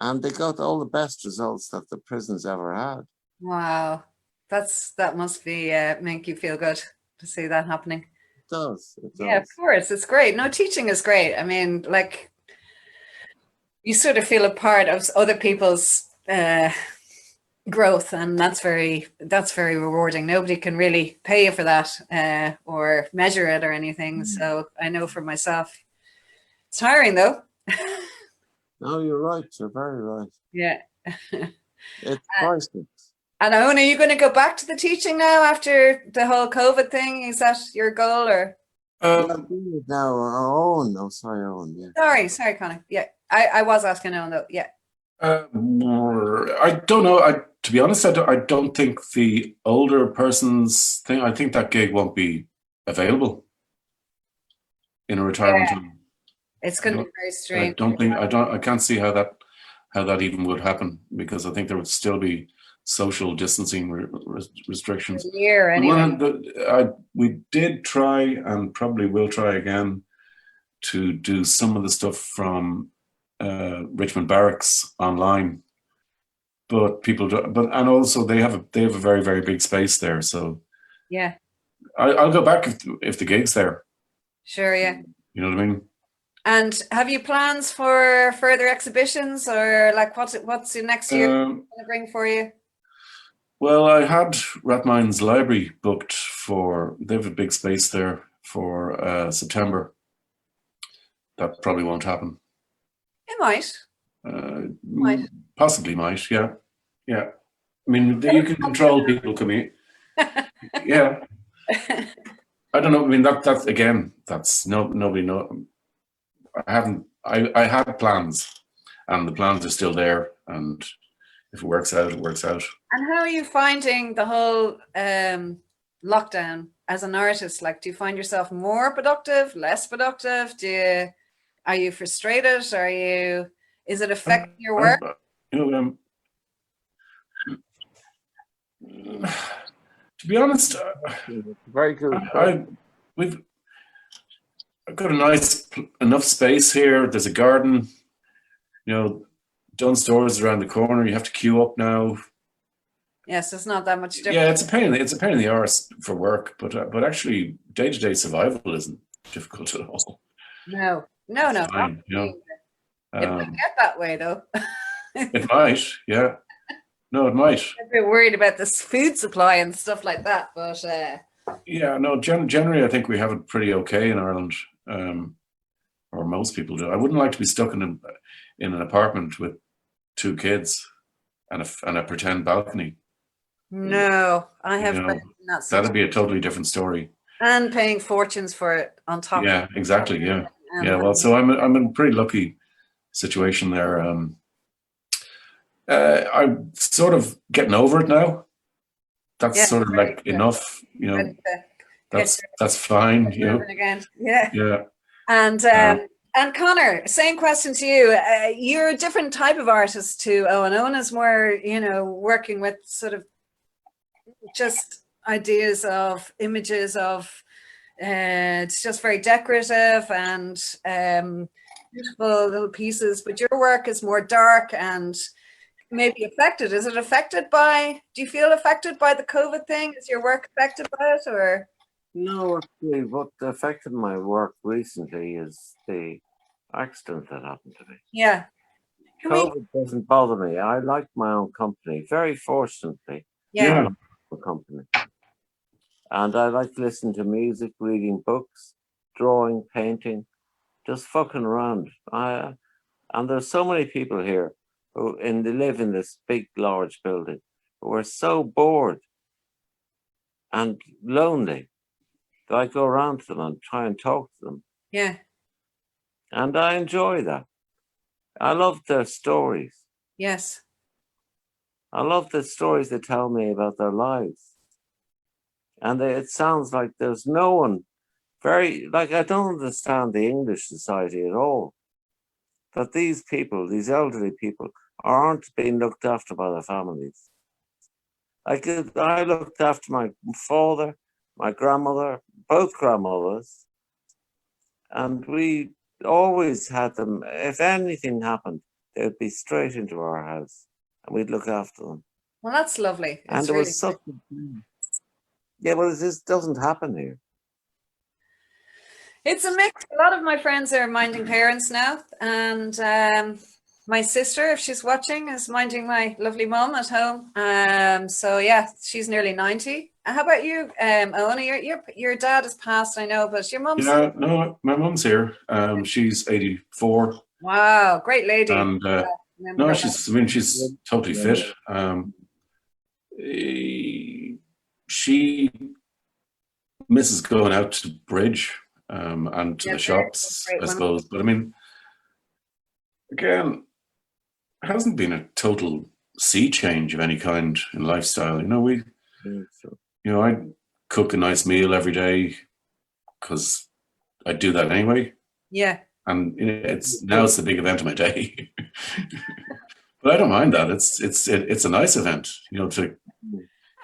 And they got all the best results that the prisons ever had. Wow. That must be make you feel good to see that happening. It does. Yeah, of course. It's great. No, teaching is great. I mean, like, you sort of feel a part of other people's growth, and that's very rewarding. Nobody can really pay you for that or measure it or anything. So I know for myself, it's tiring though. No, you're right. You're very right. Yeah. It's priceless. And Eoin, are you going to go back to the teaching now after the whole COVID thing? Is that your goal or? I'm doing it now. Owen. Oh, sorry, Owen. Yeah. Sorry, Conor. Yeah, I was asking Eoin though. Yeah. I don't know. To be honest, I don't think the older person's thing. I think that gig won't be available in a retirement home. It's going to be very strange. I can't see how that even would happen, because I think there would still be social distancing restrictions. A year anyway. We did try, and probably will try again, to do some of the stuff from Richmond Barracks online, but people do, and also they have a very, very big space there. So yeah, I'll go back if the gig's there. Sure, yeah. You know what I mean? And have you plans for further exhibitions, or like what's the next year going to bring for you? Well, I had Rathmines Library booked they have a big space there for September. That probably won't happen. It might. Possibly might, yeah. I mean, you can control people coming in. Yeah. I don't know. I mean, that's again, that's nobody know. I had plans, and the plans are still there, and if it works out, it works out. And how are you finding the whole lockdown as an artist? Like, do you find yourself more productive, less productive? Are you frustrated? Is it affecting your work? To be honest, very good. I've got a nice enough space here. There's a garden, Dunnes Stores around the corner. You have to queue up now. Yes, it's not that much different. Yeah, it's a pain in the arse for work, but actually day-to-day survival isn't difficult at all. No, No, no, It's fine, you know. it might get that way though. It might, yeah. No, it might. I'm a bit worried about this food supply and stuff like that, but Yeah, no, generally I think we have it pretty okay in Ireland, or most people do. I wouldn't like to be stuck in an apartment with 2 kids and a pretend balcony. no, I have You know, friends in that that'd situation. be a totally different story. And paying fortunes for it on top. Yeah, exactly. Yeah, of yeah. Well, so I'm in a pretty lucky situation there. I'm sort of getting over it now. That's Yeah, sort of like enough, you know. ready to That's fine, you know. moving again. Yeah. Yeah. And Connor, same question to you. You're a different type of artist to Owen. Owen is more, you know, working with sort of just ideas of images of it's just very decorative and beautiful little pieces, but your work is more dark and maybe affected. Is it affected by, do you feel affected by the COVID thing? Is your work affected by it, or? No, actually, what affected my work recently is the accident that happened to me. Yeah. COVID doesn't bother me. I like my own company, very fortunately. Yeah. I like my company. And I like to listen to music, reading books, drawing, painting, just fucking around. And there's so many people here they live in this big, large building who are so bored and lonely that I go around to them and try and talk to them. Yeah. And I enjoy that. I love their stories. Yes. I love the stories they tell me about their lives. And it sounds like there's no one I don't understand the English society at all. That these people, these elderly people, aren't being looked after by their families. I looked after my father, my grandmother, both grandmothers, and we always had them. If anything happened, they would be straight into our house, and we'd look after them. Well, that's lovely. And it was such yeah, well, it just doesn't happen here. It's a mix. A lot of my friends are minding parents now, and my sister, if she's watching, is minding my lovely mum at home. So yeah, she's nearly 90. How about you, Owen? Your dad has passed, I know, but your mum's. Yeah, no, my mum's here. She's 84. Wow, great lady. And no, she's totally fit. She misses going out to bridge and to the shops, I suppose. But I mean, again, it hasn't been a total sea change of any kind in lifestyle. You know, I cook a nice meal every day because I do that anyway. Yeah. And it's the big event of my day. But I don't mind that. It's a nice event, you know, to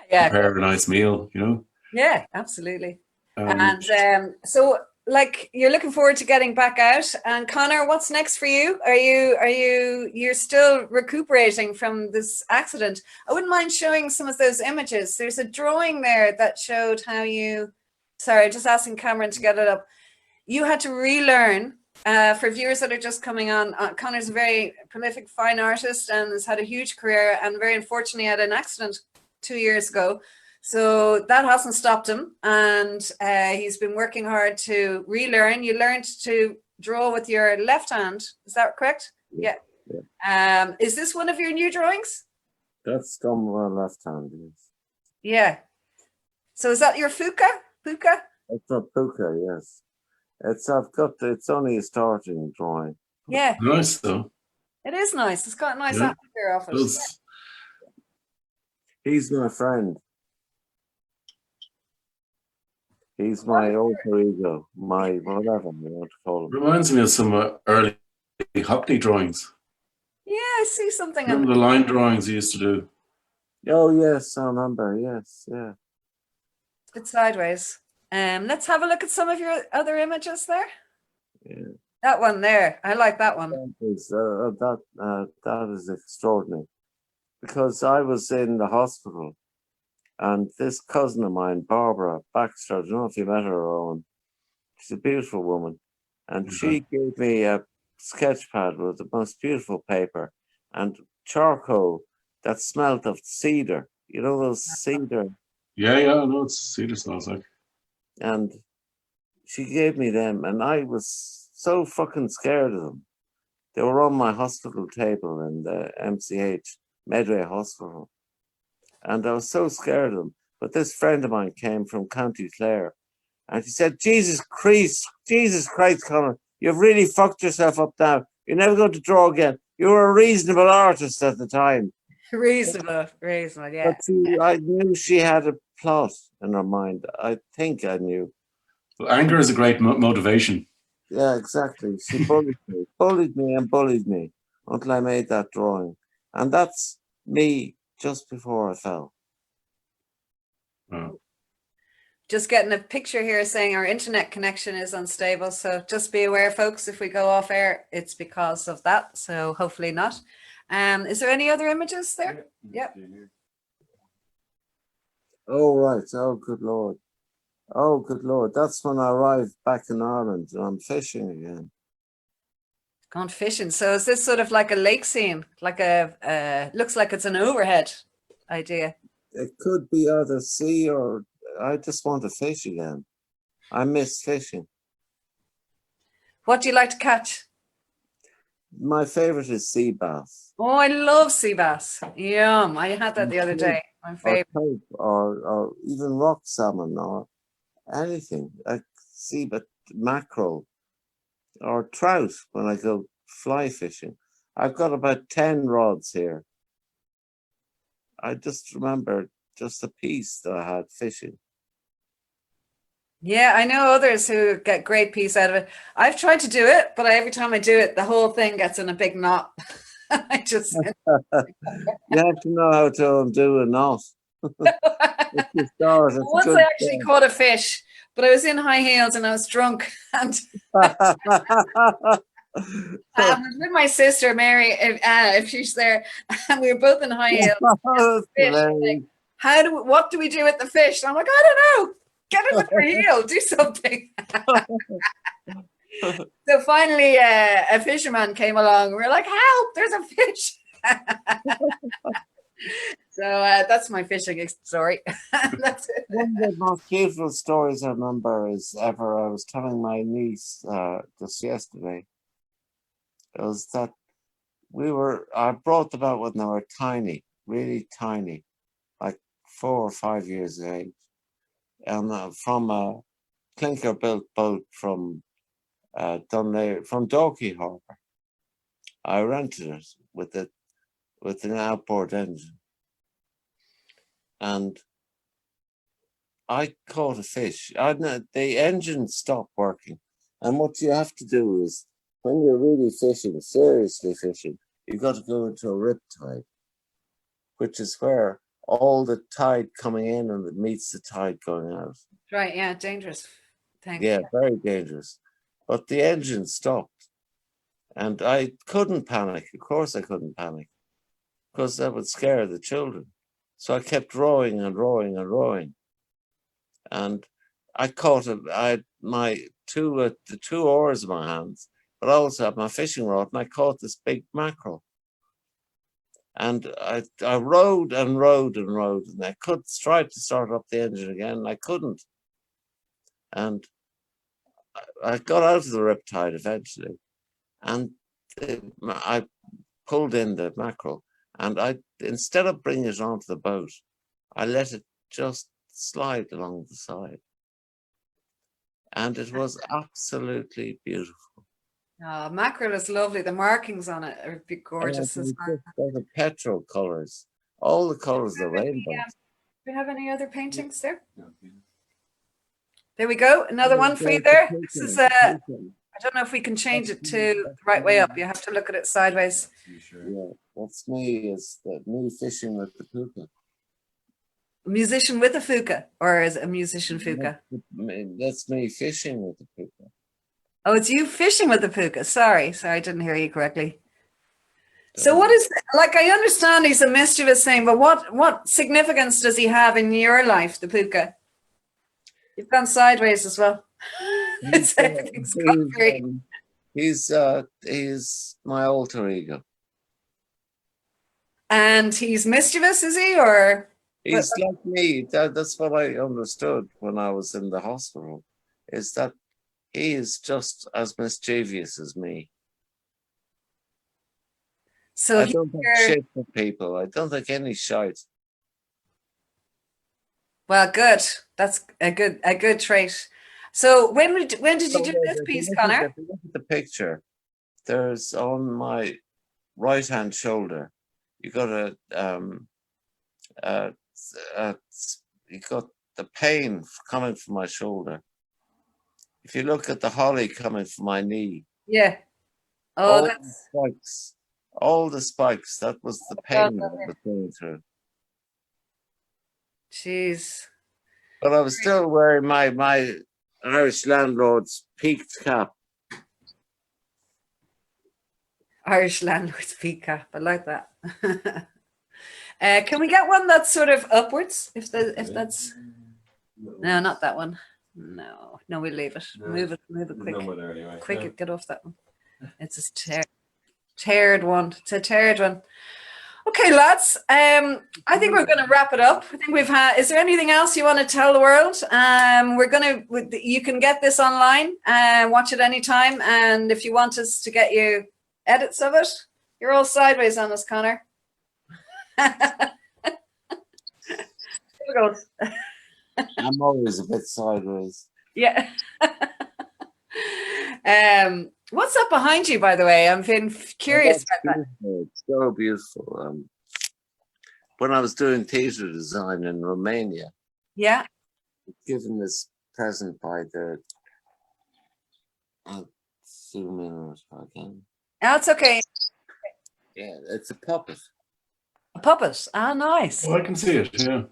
prepare a nice meal, you know. Yeah, absolutely. And so, like, you're looking forward to getting back out. And Connor, what's next for you? You're still recuperating from this accident? I wouldn't mind showing some of those images. There's a drawing there that showed how you. Sorry, just asking Cameron to get it up. You had to relearn. For viewers that are just coming on, Connor's a very prolific fine artist and has had a huge career, and very unfortunately had an accident 2 years ago. So that hasn't stopped him, and he's been working hard to relearn. You learned to draw with your left hand, is that correct? Yeah. Is this one of your new drawings? That's done with my left hand, yes. Yeah. So is that your Fuka? Puka? It's a Puka, yes. It's only a starting drawing. Yeah. Nice though. It is nice. It's got a nice atmosphere off it. He's my friend. He's my alter ego, my whatever you want to call him. Reminds me of some early Hockney drawings. Yeah, I see something. Remember the line drawings he used to do? Oh yes, I remember. Yes, yeah. It's a bit sideways. Let's have a look at some of your other images there. Yeah. That one there, I like that one. That is extraordinary, because I was in the hospital, and this cousin of mine, Barbara Baxter, I don't know if you met her, Owen. She's a beautiful woman. and she gave me a sketch pad with the most beautiful paper and charcoal that smelt of cedar. You know those cedar? Yeah, yeah, no, it's cedar smells like. And she gave me them, and I was so fucking scared of them. They were on my hospital table in the MCH, Medway Hospital. And I was so scared of them. But this friend of mine came from County Clare, and she said, Jesus Christ, Connor, you've really fucked yourself up now. You're never going to draw again. You were a reasonable artist at the time. Reasonable, yeah. But I knew she had a plot in her mind. I think I knew. Well, anger is a great motivation. Yeah, exactly. She bullied me until I made that drawing. And that's me just before I fell. Oh. Just getting a picture here saying our internet connection is unstable. So just be aware, folks, if we go off air, it's because of that. So hopefully not. Is there any other images there? Yep. Oh, right. Oh, good Lord. Oh, good Lord. That's when I arrived back in Ireland and I'm fishing again. Gone fishing. So is this sort of like a lake scene? Like looks like it's an overhead idea. It could be either sea or I just want to fish again. I miss fishing. What do you like to catch? My favorite is sea bass. Oh, I love sea bass. Yum. I had that the other day. My favorite. Or even rock salmon or anything. Like mackerel or trout when I go fly fishing. I've got about 10 rods here. I just remember just a piece that I had fishing. Yeah, I know others who get great piece out of it. I've tried to do it, but every time I do it, the whole thing gets in a big knot. I just You have to know how to undo a knot. Once I actually caught a fish, but I was in high heels and I was drunk, and I was with my sister Mary, if she's there, and we were both in high heels. What do we do with the fish? And I'm like, I don't know. Get it with your heel. Do something. So finally, a fisherman came along. We were like, help! There's a fish. So that's my fishing story. That's it. One of the most beautiful stories I remember is ever. I was telling my niece just yesterday. It was that I brought them out when they were tiny, really tiny, like 4 or 5 years of age, and from a clinker-built boat from from Dalkey Harbour. I rented it with an outboard engine, and I caught a fish. The engine stopped working, and what you have to do is, when you're really fishing, seriously fishing, you've got to go into a riptide, which is where all the tide coming in and it meets the tide going out. Right, yeah, dangerous thing. Yeah, very dangerous. But the engine stopped, and I couldn't panic. Of course I couldn't panic, because that would scare the children. So I kept rowing and rowing and rowing. And I caught it. I had the 2 oars in my hands, but I also had my fishing rod, and I caught this big mackerel. And I rowed and rowed and rowed, and I tried to start up the engine again, and I couldn't. And I got out of the riptide eventually, and I pulled in the mackerel, and instead of bringing it onto the boat, I let it just slide along the side. And it was absolutely beautiful. Oh, mackerel is lovely. The markings on it are gorgeous as well. The petrol colours, all the colours of the rainbow. Do we have any other paintings there? There we go. Another one for you there. This is I don't know if we can change it to the right way up. You have to look at it sideways. Yeah, that's me. Is me fishing with the puka. A musician with a fuka, or is it a musician fuka? That's me fishing with the puka. Oh, it's you fishing with the puka. Sorry, I didn't hear you correctly. So what is, like, I understand he's a mischievous thing, but what significance does he have in your life, the puka? You've gone sideways as well. Everything's coppery. He's my alter ego. And he's mischievous, is he? Or He's like me. That's what I understood when I was in the hospital, is that he is just as mischievous as me. so I don't think shit for people. I don't think any shite. well, good. That's a good trait. So when did you do this piece, Connor? If you look at the picture, there's on my right hand shoulder, you got you got the pain coming from my shoulder. If you look at the holly coming from my knee, Yeah. Oh, all the spikes. That was the pain that I was going through. jeez. But I was still wearing my Irish landlord's peaked cap. Irish landlord's peak cap. I like that. Can we get one that's sort of upwards? If that's no, not that one. No, we'll leave it. No. Move it quick. No there anyway. Quick, No. get off that one. It's a teared one. It's a teared one. Okay, lads. I think we're going to wrap it up. I think we've had. Is there anything else you want to tell the world? You can get this online and watch it anytime. And if you want us to get you edits of it, you're all sideways on us, Connor. There it goes. I'm always a bit sideways. Yeah. What's that behind you, by the way? I'm been curious about that. It's so beautiful. When I was doing theatre design in Romania, Yeah. given this present by the. I'll zoom in if I can. That's okay. Yeah, it's a puppet. A puppet. Ah, nice. Oh, I can see it. Yeah.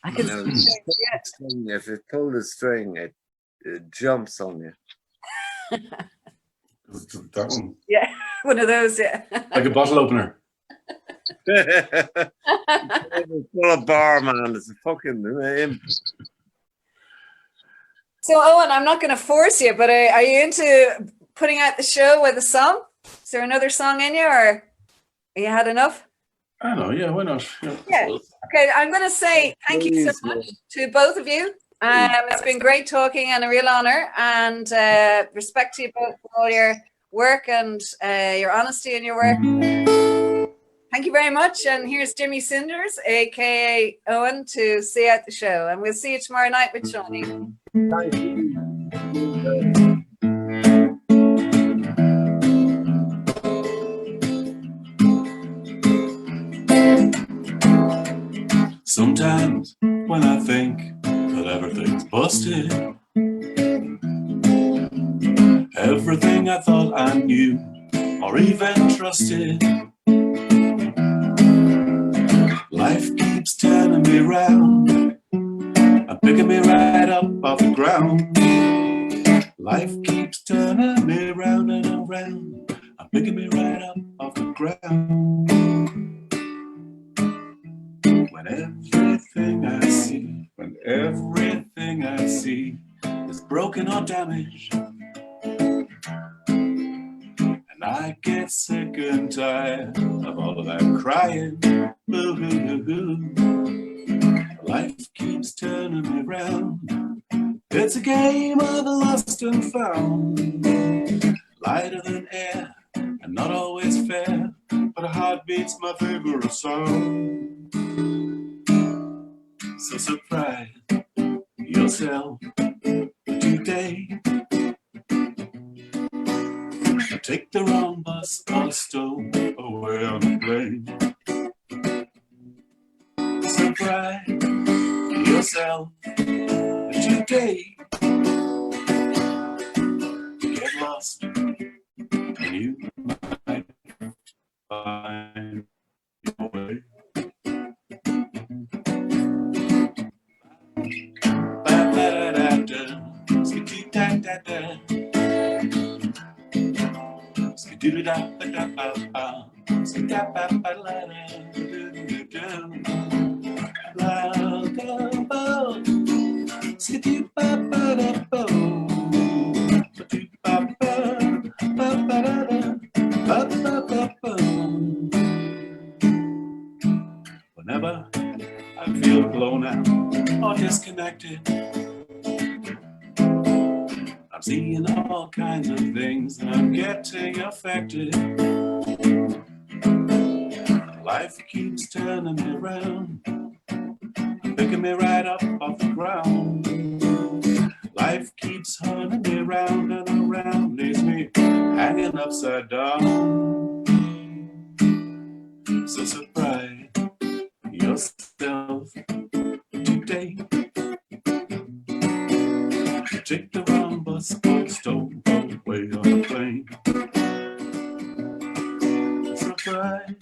I can You know, see it. Yeah. if you pull the string, it jumps on you. That one, Yeah, one of those. Yeah. like a bottle opener. It's full of bar, man. It's a fucking imp. So, Owen, I'm not going to force you, but are you into putting out the show with a song? Is there another song in you, or you had enough? I know. Yeah. Why not? Yeah. Yeah. Okay, I'm going to say thank you so much to both of you. It's been great talking and a real honor, and respect to you both for all your work and your honesty in your work. Thank you very much. And here's Jimmy Cinders, aka Owen, to see out the show. And we'll see you tomorrow night with Shawnee. Thank you. Sometimes when I think that everything's busted, everything I thought I knew or even trusted, life keeps turning me round and picking me right up off the ground. Life keeps turning me round and around and picking me right up off the ground. When everything I see is broken or damaged, and I get sick and tired of all of that crying, boo-hoo-hoo-hoo. Life keeps turning me round. It's a game of lost and found, lighter than air and not always fair, but a heartbeat's my favorite song. So surprise yourself today. Take the wrong bus or stole away on the plane. Surprise yourself today. Get lost and you might find your way. affected. I'm seeing all kinds of things and I'm getting affected. Life keeps turning me around, picking me right up off the ground. Life keeps turning me around and around, leaves me hanging upside down. So surprise yourself today. Take the wrong bus or stone away on a plane. Surprise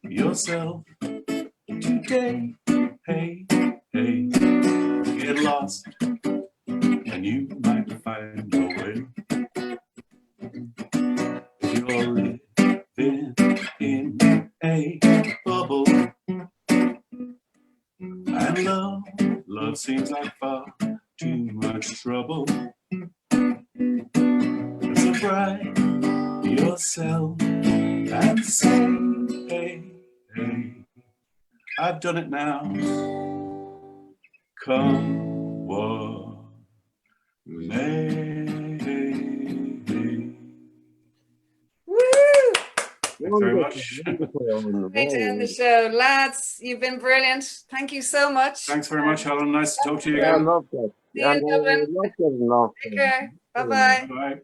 yourself today. Hey, hey, get lost and you might find your way. You're living in a bubble, and love seems like far too much trouble. Surprise yourself and say, hey, hey, I've done it now. Come what may. Woo! Thanks very much. Great to end the show. Lads, you've been brilliant. Thank you so much. Thanks very much, Alan. Nice to talk to you Yeah, I again. love that. See you in Dublin. I love getting lost. Take care. Bye-bye. Bye.